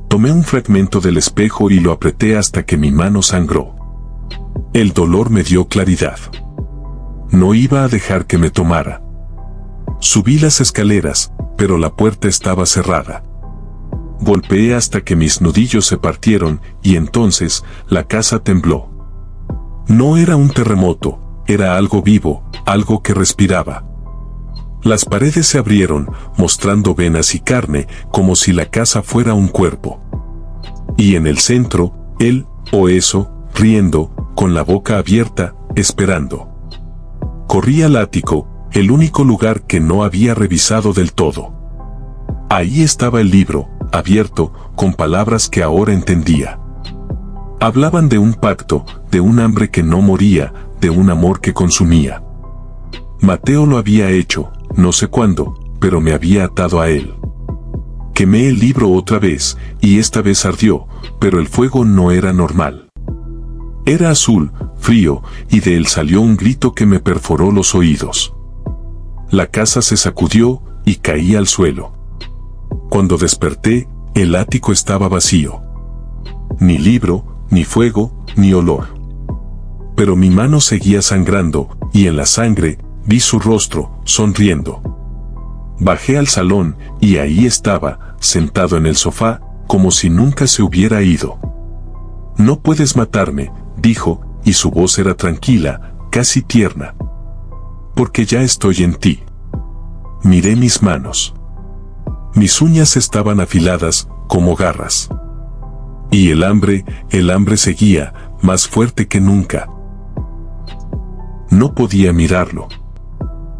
Tomé un fragmento del espejo y lo apreté hasta que mi mano sangró. El dolor me dio claridad. No iba a dejar que me tomara. Subí las escaleras, pero la puerta estaba cerrada. Golpeé hasta que mis nudillos se partieron, y entonces, la casa tembló. No era un terremoto, era algo vivo, algo que respiraba. Las paredes se abrieron, mostrando venas y carne, como si la casa fuera un cuerpo. Y en el centro, él, o eso, riendo, con la boca abierta, esperando. Corrí al ático, el único lugar que no había revisado del todo. Ahí estaba el libro, abierto, con palabras que ahora entendía. Hablaban de un pacto, de un hambre que no moría, de un amor que consumía. Mateo lo había hecho, no sé cuándo, pero me había atado a él. Quemé el libro otra vez, y esta vez ardió, pero el fuego no era normal. Era azul, frío, y de él salió un grito que me perforó los oídos. La casa se sacudió y caí al suelo. Cuando desperté, el ático estaba vacío. Ni libro, ni fuego, ni olor. Pero mi mano seguía sangrando, y en la sangre vi su rostro, sonriendo. Bajé al salón, y ahí estaba, sentado en el sofá, como si nunca se hubiera ido. «No puedes matarme», dijo, y su voz era tranquila, casi tierna. «Porque ya estoy en ti». Miré mis manos. Mis uñas estaban afiladas, como garras. Y el hambre seguía, más fuerte que nunca. No podía mirarlo.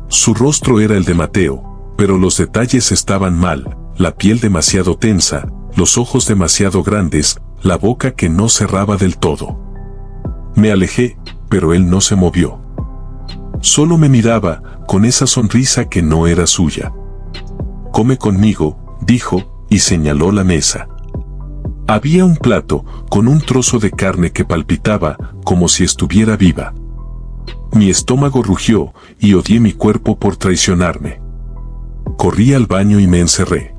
Su rostro era el de Mateo, pero los detalles estaban mal, la piel demasiado tensa, los ojos demasiado grandes, la boca que no cerraba del todo. Me alejé, pero él no se movió. Solo me miraba, con esa sonrisa que no era suya. «Come conmigo», dijo, y señaló la mesa. Había un plato, con un trozo de carne que palpitaba, como si estuviera viva. Mi estómago rugió, y odié mi cuerpo por traicionarme. Corrí al baño y me encerré.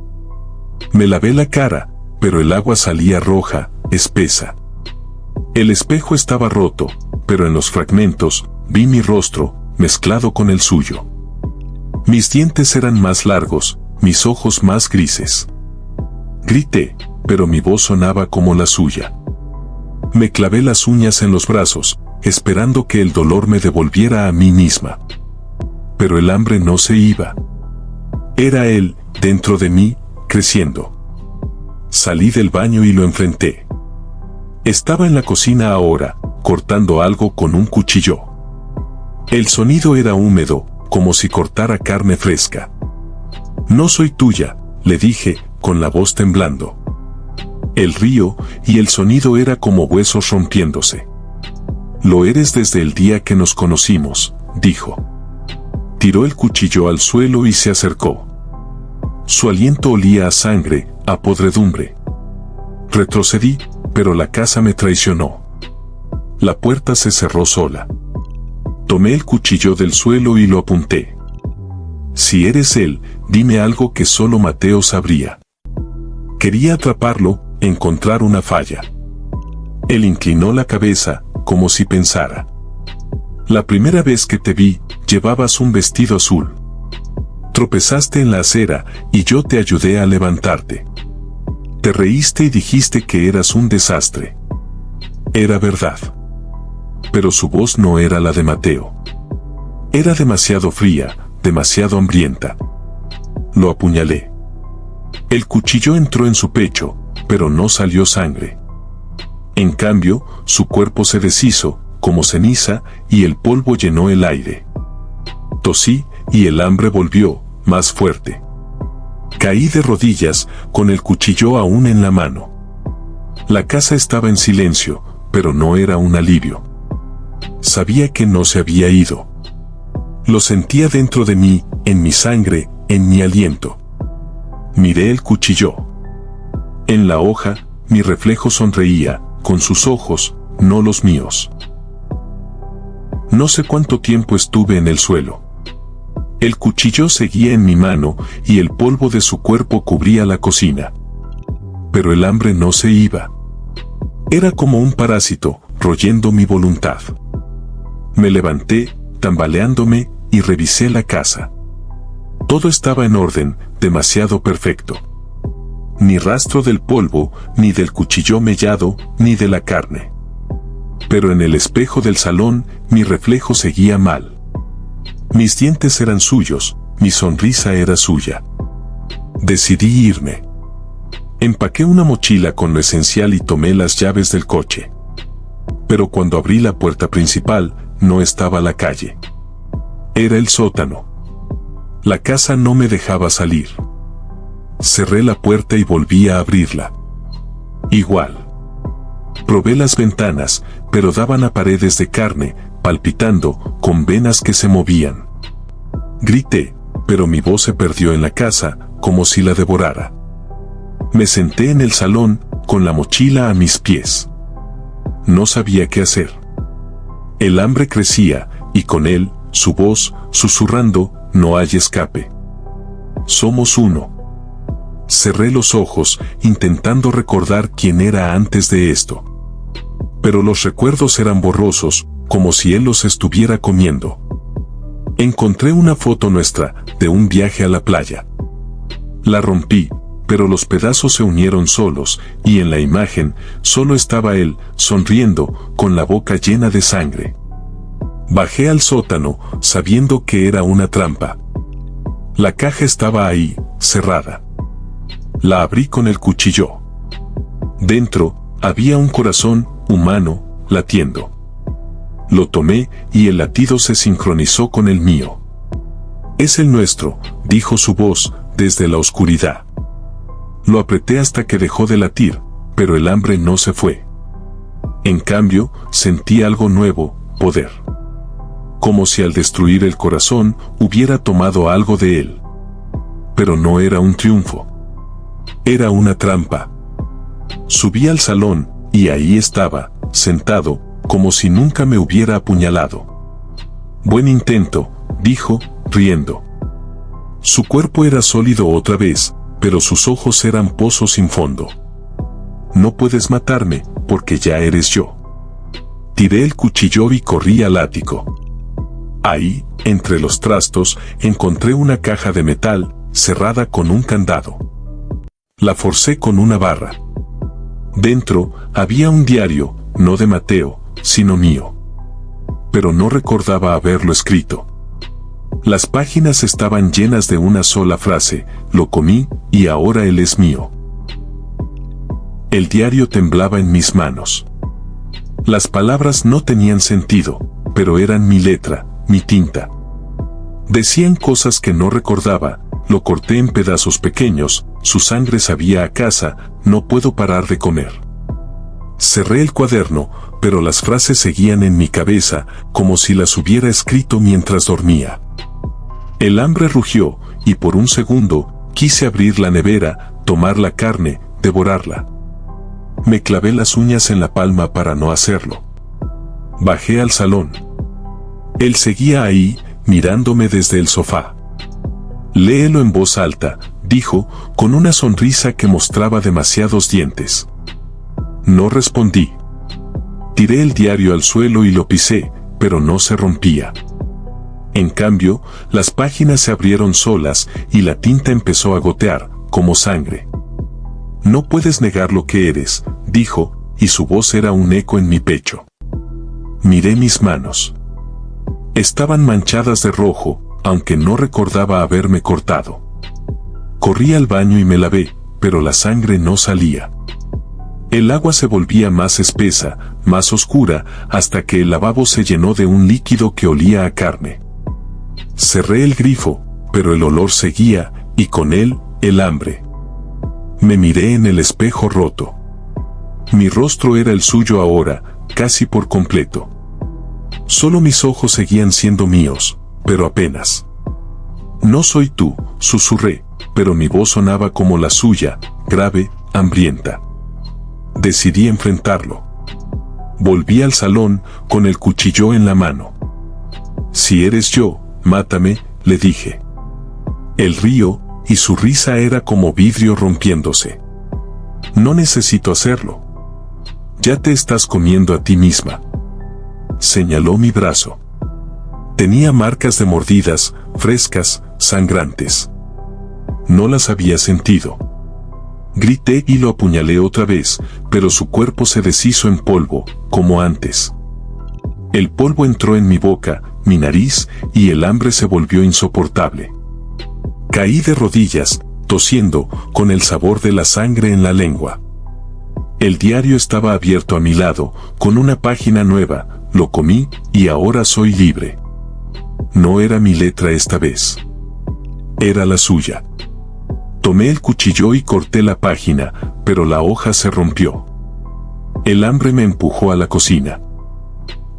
Me lavé la cara, pero el agua salía roja, espesa. El espejo estaba roto, pero en los fragmentos, vi mi rostro, mezclado con el suyo. Mis dientes eran más largos, mis ojos más grises. Grité, pero mi voz sonaba como la suya. Me clavé las uñas en los brazos, esperando que el dolor me devolviera a mí misma. Pero el hambre no se iba. Era él, dentro de mí, creciendo. Salí del baño y lo enfrenté. Estaba en la cocina ahora, cortando algo con un cuchillo. El sonido era húmedo, como si cortara carne fresca. «No soy tuya», le dije, con la voz temblando. El río y el sonido era como huesos rompiéndose. «Lo eres desde el día que nos conocimos», dijo. Tiró el cuchillo al suelo y se acercó. Su aliento olía a sangre, a podredumbre. Retrocedí, pero la casa me traicionó. La puerta se cerró sola. Tomé el cuchillo del suelo y lo apunté. «Si eres él, dime algo que solo Mateo sabría». Quería atraparlo, encontrar una falla. Él inclinó la cabeza, como si pensara. «La primera vez que te vi, llevabas un vestido azul. Tropezaste en la acera, y yo te ayudé a levantarte. Te reíste y dijiste que eras un desastre». Era verdad. Pero su voz no era la de Mateo. Era demasiado fría, demasiado hambrienta. Lo apuñalé. El cuchillo entró en su pecho, pero no salió sangre. En cambio, su cuerpo se deshizo, como ceniza, y el polvo llenó el aire. Tosí, y el hambre volvió, más fuerte. Caí de rodillas, con el cuchillo aún en la mano. La casa estaba en silencio, pero no era un alivio. Sabía que no se había ido. Lo sentía dentro de mí, en mi sangre, en mi aliento. Miré el cuchillo. En la hoja, mi reflejo sonreía, con sus ojos, no los míos. No sé cuánto tiempo estuve en el suelo. El cuchillo seguía en mi mano, y el polvo de su cuerpo cubría la cocina. Pero el hambre no se iba. Era como un parásito, royendo mi voluntad. Me levanté, tambaleándome, y revisé la casa. Todo estaba en orden, demasiado perfecto. Ni rastro del polvo, ni del cuchillo mellado, ni de la carne. Pero en el espejo del salón, mi reflejo seguía mal. Mis dientes eran suyos, mi sonrisa era suya. Decidí irme. Empaqué una mochila con lo esencial y tomé las llaves del coche. Pero cuando abrí la puerta principal, no estaba la calle. Era el sótano. La casa no me dejaba salir. Cerré la puerta y volví a abrirla. Igual. Probé las ventanas, pero daban a paredes de carne, palpitando, con venas que se movían. Grité, pero mi voz se perdió en la casa, como si la devorara. Me senté en el salón, con la mochila a mis pies. No sabía qué hacer. El hambre crecía, y con él, su voz, susurrando, no hay escape. Somos uno. Cerré los ojos, intentando recordar quién era antes de esto. Pero los recuerdos eran borrosos, como si él los estuviera comiendo. Encontré una foto nuestra, de un viaje a la playa. La rompí, pero los pedazos se unieron solos, y en la imagen, solo estaba él, sonriendo, con la boca llena de sangre. Bajé al sótano, sabiendo que era una trampa. La caja estaba ahí, cerrada. La abrí con el cuchillo. Dentro, había un corazón humano, latiendo. Lo tomé, y el latido se sincronizó con el mío. Es el nuestro, dijo su voz, desde la oscuridad. Lo apreté hasta que dejó de latir, pero el hambre no se fue. En cambio, sentí algo nuevo, poder. Como si al destruir el corazón, hubiera tomado algo de él. Pero no era un triunfo. Era una trampa. Subí al salón, y ahí estaba, sentado, como si nunca me hubiera apuñalado. Buen intento, dijo, riendo. Su cuerpo era sólido otra vez, pero sus ojos eran pozos sin fondo. No puedes matarme, porque ya eres yo. Tiré el cuchillo y corrí al ático. Ahí, entre los trastos, encontré una caja de metal, cerrada con un candado. La forcé con una barra. Dentro, había un diario, no de Mateo, sino mío. Pero no recordaba haberlo escrito. Las páginas estaban llenas de una sola frase: lo comí, y ahora él es mío. El diario temblaba en mis manos. Las palabras no tenían sentido, pero eran mi letra, mi tinta. Decían cosas que no recordaba: lo corté en pedazos pequeños, su sangre sabía a casa, no puedo parar de comer. Cerré el cuaderno, pero las frases seguían en mi cabeza, como si las hubiera escrito mientras dormía. El hambre rugió, y por un segundo, quise abrir la nevera, tomar la carne, devorarla. Me clavé las uñas en la palma para no hacerlo. Bajé al salón. Él seguía ahí, mirándome desde el sofá. Léelo en voz alta, dijo, con una sonrisa que mostraba demasiados dientes. No respondí. Tiré el diario al suelo y lo pisé, pero no se rompía. En cambio, las páginas se abrieron solas y la tinta empezó a gotear, como sangre. No puedes negar lo que eres, dijo, y su voz era un eco en mi pecho. Miré mis manos. Estaban manchadas de rojo, aunque no recordaba haberme cortado. Corrí al baño y me lavé, pero la sangre no salía. El agua se volvía más espesa, más oscura, hasta que el lavabo se llenó de un líquido que olía a carne. Cerré el grifo, pero el olor seguía, y con él, el hambre. Me miré en el espejo roto. Mi rostro era el suyo ahora, casi por completo. Solo mis ojos seguían siendo míos, pero apenas. No soy tú, susurré, pero mi voz sonaba como la suya, grave, hambrienta. Decidí enfrentarlo. Volví al salón, con el cuchillo en la mano. Si eres yo, mátame, le dije. Él rió, y su risa era como vidrio rompiéndose. No necesito hacerlo. Ya te estás comiendo a ti misma. Señaló mi brazo. Tenía marcas de mordidas, frescas, sangrantes. No las había sentido. Grité y lo apuñalé otra vez, pero su cuerpo se deshizo en polvo, como antes. El polvo entró en mi boca, mi nariz, y el hambre se volvió insoportable. Caí de rodillas, tosiendo, con el sabor de la sangre en la lengua. El diario estaba abierto a mi lado, con una página nueva, lo comí, y ahora soy libre. No era mi letra esta vez. Era la suya. Tomé el cuchillo y corté la página, pero la hoja se rompió. El hambre me empujó a la cocina.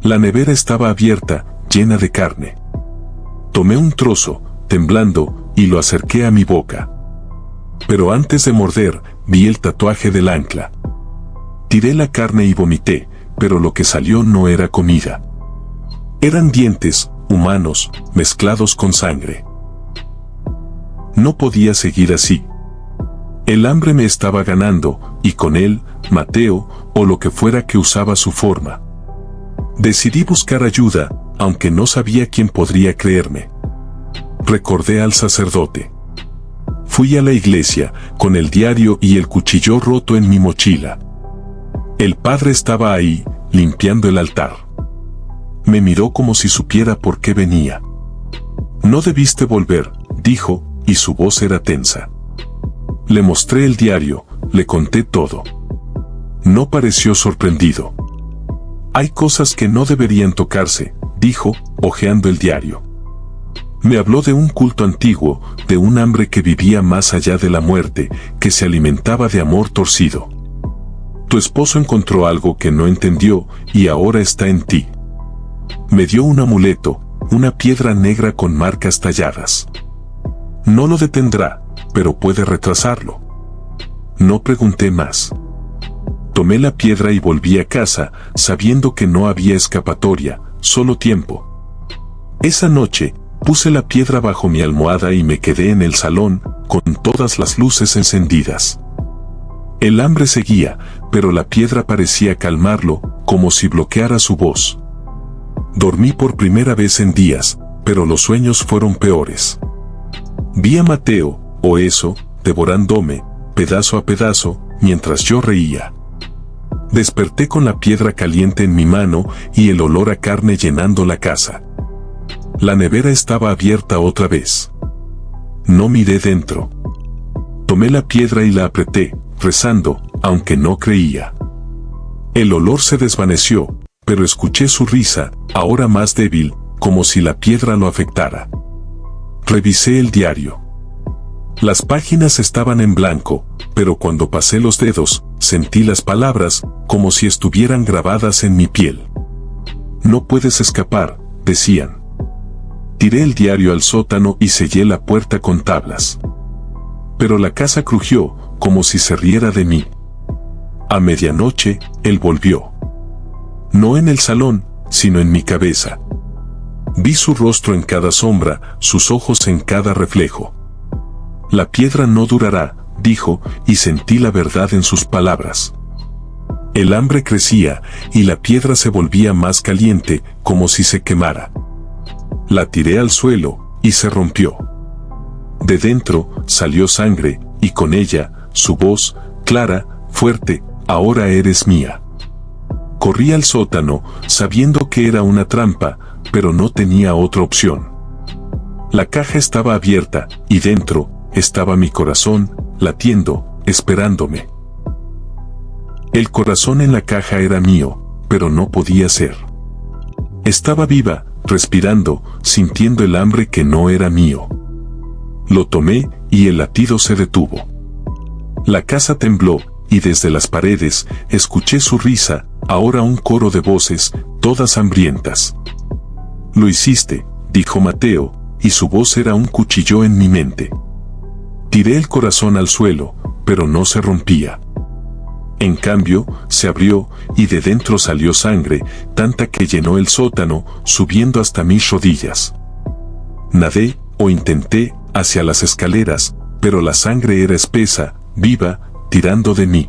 La nevera estaba abierta, llena de carne. Tomé un trozo, temblando, y lo acerqué a mi boca. Pero antes de morder, vi el tatuaje del ancla. Tiré la carne y vomité, pero lo que salió no era comida. Eran dientes humanos mezclados con sangre. No podía seguir así. El hambre me estaba ganando, y con él, Mateo, o lo que fuera que usaba su forma. Decidí buscar ayuda, aunque no sabía quién podría creerme. Recordé al sacerdote. Fui a la iglesia, con el diario y el cuchillo roto en mi mochila. El padre estaba ahí, limpiando el altar. Me miró como si supiera por qué venía. «No debiste volver», dijo, y su voz era tensa. Le mostré el diario, le conté todo. No pareció sorprendido. «Hay cosas que no deberían tocarse», dijo, hojeando el diario. Me habló de un culto antiguo, de un hambre que vivía más allá de la muerte, que se alimentaba de amor torcido. «Tu esposo encontró algo que no entendió, y ahora está en ti». Me dio un amuleto, una piedra negra con marcas talladas. «No lo detendrá, pero puede retrasarlo». No pregunté más. Tomé la piedra y volví a casa, sabiendo que no había escapatoria, solo tiempo. Esa noche, puse la piedra bajo mi almohada y me quedé en el salón, con todas las luces encendidas. El hambre seguía, pero la piedra parecía calmarlo, como si bloqueara su voz. Dormí por primera vez en días, pero los sueños fueron peores. Vi a Mateo, o eso, devorándome, pedazo a pedazo, mientras yo reía. Desperté con la piedra caliente en mi mano y el olor a carne llenando la casa. La nevera estaba abierta otra vez. No miré dentro. Tomé la piedra y la apreté, rezando, aunque no creía. El olor se desvaneció, pero escuché su risa, ahora más débil, como si la piedra lo afectara. Revisé el diario. Las páginas estaban en blanco, pero cuando pasé los dedos, sentí las palabras, como si estuvieran grabadas en mi piel. «No puedes escapar», decían. Tiré el diario al sótano y sellé la puerta con tablas. Pero la casa crujió, como si se riera de mí. A medianoche, él volvió. No en el salón, sino en mi cabeza. Vi su rostro en cada sombra, sus ojos en cada reflejo. «La piedra no durará», dijo, y sentí la verdad en sus palabras. El hambre crecía, y la piedra se volvía más caliente, como si se quemara. La tiré al suelo, y se rompió. De dentro, salió sangre, y con ella, su voz, clara, fuerte: «Ahora eres mía». Corrí al sótano, sabiendo que era una trampa, pero no tenía otra opción. La caja estaba abierta, y dentro, estaba mi corazón, latiendo, esperándome. El corazón en la caja era mío, pero no podía ser. Estaba viva, respirando, sintiendo el hambre que no era mío. Lo tomé, y el latido se detuvo. La casa tembló, y desde las paredes, escuché su risa, ahora un coro de voces, todas hambrientas. «Lo hiciste», dijo Mateo, y su voz era un cuchillo en mi mente. Tiré el corazón al suelo, pero no se rompía. En cambio, se abrió, y de dentro salió sangre, tanta que llenó el sótano, subiendo hasta mis rodillas. Nadé, o intenté, hacia las escaleras, pero la sangre era espesa, viva, tirando de mí.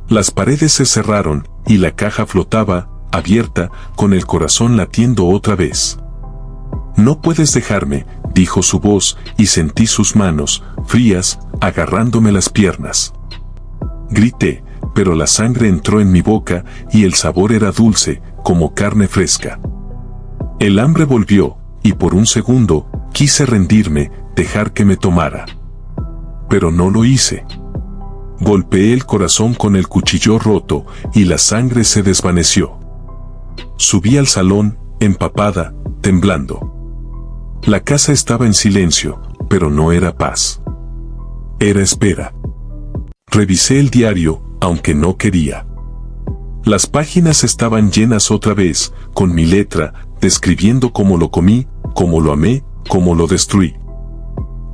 Las paredes se cerraron, y la caja flotaba, abierta, con el corazón latiendo otra vez. «No puedes dejarme», dijo su voz, y sentí sus manos, frías, agarrándome las piernas. Grité, pero la sangre entró en mi boca, y el sabor era dulce, como carne fresca. El hambre volvió, y por un segundo, quise rendirme, dejar que me tomara. Pero no lo hice. Golpeé el corazón con el cuchillo roto, y la sangre se desvaneció. Subí al salón, empapada, temblando. La casa estaba en silencio, pero no era paz. Era espera. Revisé el diario, aunque no quería. Las páginas estaban llenas otra vez, con mi letra, describiendo cómo lo comí, cómo lo amé, cómo lo destruí.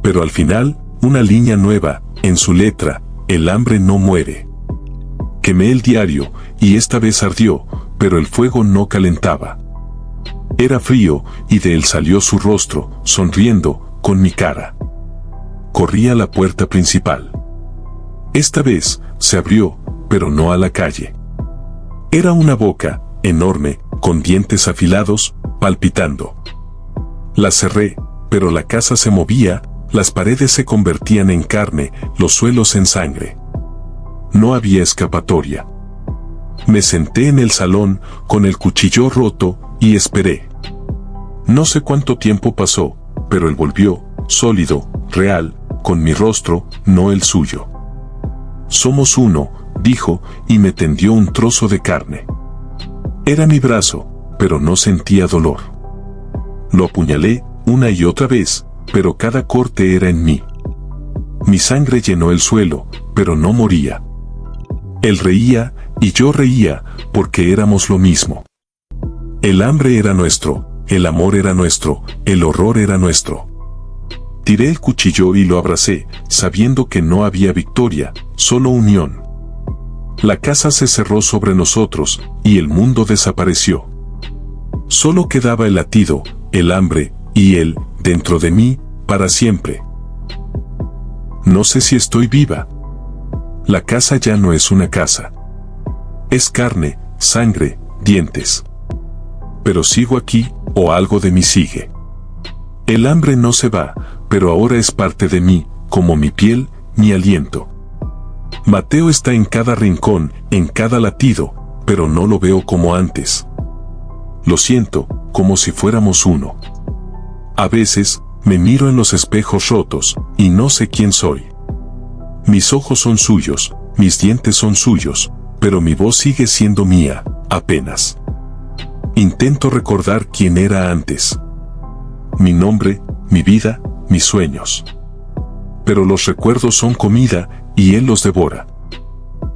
Pero al final, una línea nueva, en su letra, el hambre no muere. Quemé el diario, y esta vez ardió, pero el fuego no calentaba. Era frío, y de él salió su rostro, sonriendo, con mi cara. Corrí a la puerta principal. Esta vez, se abrió, pero no a la calle. Era una boca, enorme, con dientes afilados, palpitando. La cerré, pero la casa se movía, las paredes se convertían en carne, los suelos en sangre. No había escapatoria. Me senté en el salón, con el cuchillo roto, y esperé. No sé cuánto tiempo pasó, pero él volvió, sólido, real, con mi rostro, no el suyo. Somos uno, dijo, y me tendió un trozo de carne. Era mi brazo, pero no sentía dolor. Lo apuñalé, una y otra vez, pero cada corte era en mí. Mi sangre llenó el suelo, pero no moría. Él reía, y yo reía, porque éramos lo mismo. El hambre era nuestro, el amor era nuestro, el horror era nuestro. Tiré el cuchillo y lo abracé, sabiendo que no había victoria, solo unión. La casa se cerró sobre nosotros, y el mundo desapareció. Solo quedaba el latido, el hambre, y él, dentro de mí, para siempre. No sé si estoy viva. La casa ya no es una casa. Es carne, sangre, dientes. Pero sigo aquí, o algo de mí sigue. El hambre no se va, pero ahora es parte de mí, como mi piel, mi aliento. Mateo está en cada rincón, en cada latido, pero no lo veo como antes. Lo siento, como si fuéramos uno. A veces, me miro en los espejos rotos, y no sé quién soy. Mis ojos son suyos, mis dientes son suyos, pero mi voz sigue siendo mía, apenas. Intento recordar quién era antes. Mi nombre, mi vida, mis sueños. Pero los recuerdos son comida, y él los devora.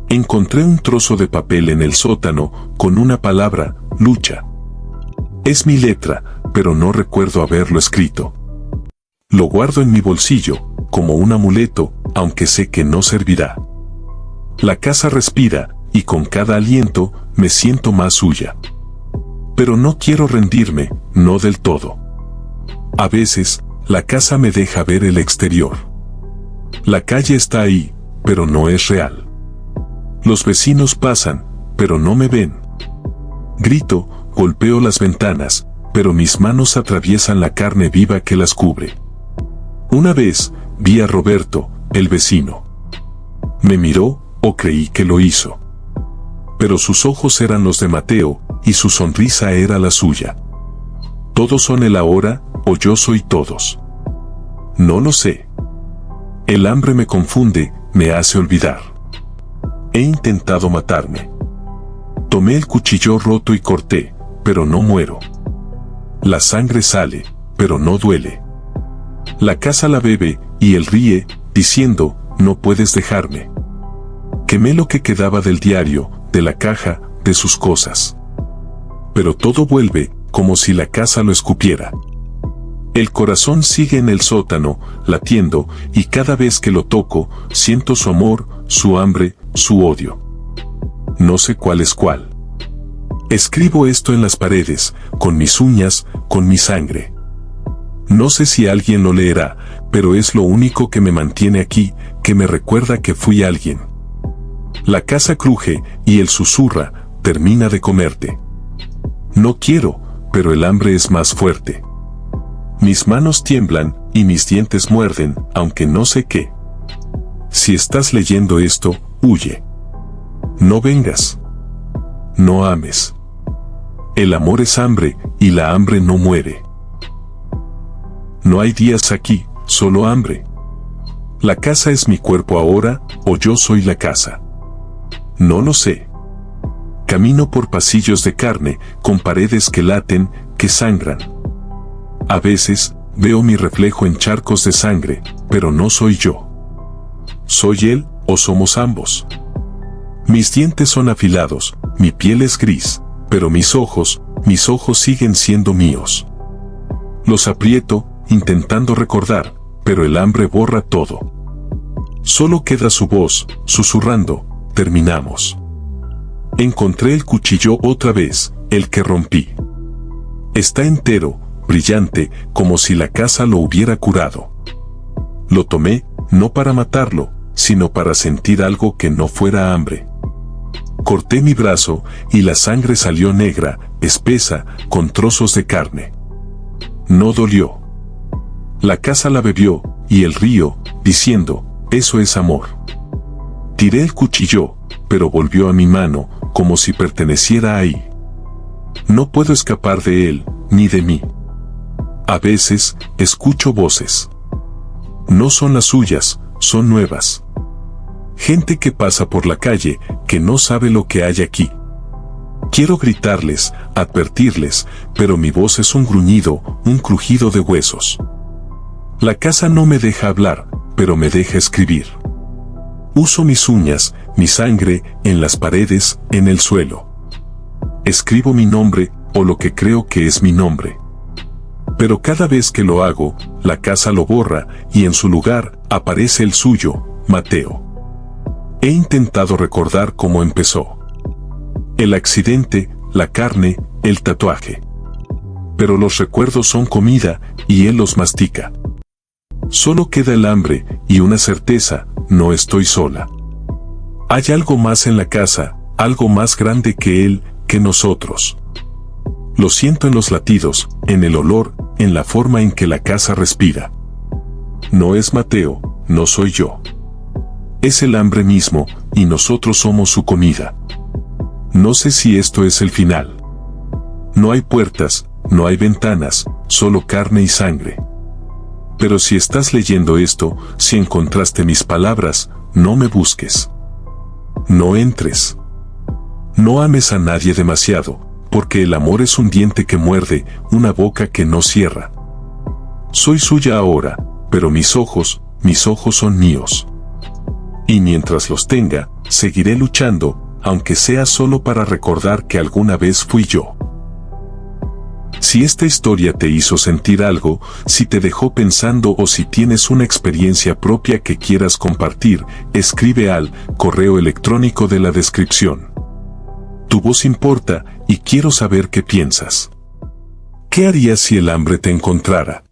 Encontré un trozo de papel en el sótano, con una palabra, lucha. Es mi letra, pero no recuerdo haberlo escrito. Lo guardo en mi bolsillo, como un amuleto, aunque sé que no servirá. La casa respira, y con cada aliento, me siento más suya. Pero no quiero rendirme, no del todo. A veces, la casa me deja ver el exterior. La calle está ahí, pero no es real. Los vecinos pasan, pero no me ven. Grito, golpeo las ventanas, pero mis manos atraviesan la carne viva que las cubre. Una vez, vi a Roberto, el vecino. Me miró, o creí que lo hizo. Pero sus ojos eran los de Mateo, y su sonrisa era la suya. ¿Todos son él ahora, o yo soy todos? No lo sé. El hambre me confunde, me hace olvidar. He intentado matarme. Tomé el cuchillo roto y corté, pero no muero. La sangre sale, pero no duele. La casa la bebe, y él ríe, diciendo, no puedes dejarme. Quemé lo que quedaba del diario, de la caja, de sus cosas. Pero todo vuelve, como si la casa lo escupiera. El corazón sigue en el sótano, latiendo, y cada vez que lo toco, siento su amor, su hambre, su odio. No sé cuál es cuál. Escribo esto en las paredes, con mis uñas, con mi sangre. No sé si alguien lo leerá, pero es lo único que me mantiene aquí, que me recuerda que fui alguien. La casa cruje, y él susurra, termina de comerte. No quiero, pero el hambre es más fuerte. Mis manos tiemblan, y mis dientes muerden, aunque no sé qué. Si estás leyendo esto, huye. No vengas. No ames. El amor es hambre, y la hambre no muere. No hay días aquí, solo hambre. ¿La casa es mi cuerpo ahora, o yo soy la casa? No lo sé. Camino por pasillos de carne, con paredes que laten, que sangran. A veces, veo mi reflejo en charcos de sangre, pero no soy yo. ¿Soy él, o somos ambos? Mis dientes son afilados, mi piel es gris, pero mis ojos siguen siendo míos. Los aprieto, intentando recordar, pero el hambre borra todo. Solo queda su voz, susurrando, terminamos. Encontré el cuchillo otra vez, el que rompí. Está entero, brillante, como si la casa lo hubiera curado. Lo tomé, no para matarlo, sino para sentir algo que no fuera hambre. Corté mi brazo y la sangre salió negra, espesa, con trozos de carne. No dolió. La casa la bebió, y el río, diciendo, eso es amor. Tiré el cuchillo, pero volvió a mi mano, como si perteneciera ahí. No puedo escapar de él, ni de mí. A veces, escucho voces. No son las suyas, son nuevas. Gente que pasa por la calle, que no sabe lo que hay aquí. Quiero gritarles, advertirles, pero mi voz es un gruñido, un crujido de huesos. La casa no me deja hablar, pero me deja escribir. Uso mis uñas, mi sangre, en las paredes, en el suelo. Escribo mi nombre, o lo que creo que es mi nombre. Pero cada vez que lo hago, la casa lo borra, y en su lugar, aparece el suyo, Mateo. He intentado recordar cómo empezó. El accidente, la carne, el tatuaje. Pero los recuerdos son comida, y él los mastica. Solo queda el hambre, y una certeza, no estoy sola. Hay algo más en la casa, algo más grande que él, que nosotros. Lo siento en los latidos, en el olor, en la forma en que la casa respira. No es Mateo, no soy yo. Es el hambre mismo, y nosotros somos su comida. No sé si esto es el final. No hay puertas, no hay ventanas, solo carne y sangre. Pero si estás leyendo esto, si encontraste mis palabras, no me busques. No entres. No ames a nadie demasiado, porque el amor es un diente que muerde, una boca que no cierra. Soy suya ahora, pero mis ojos son míos. Y mientras los tenga, seguiré luchando, aunque sea solo para recordar que alguna vez fui yo. Si esta historia te hizo sentir algo, si te dejó pensando o si tienes una experiencia propia que quieras compartir, escribe al correo electrónico de la descripción. Tu voz importa y quiero saber qué piensas. ¿Qué harías si el hambre te encontrara?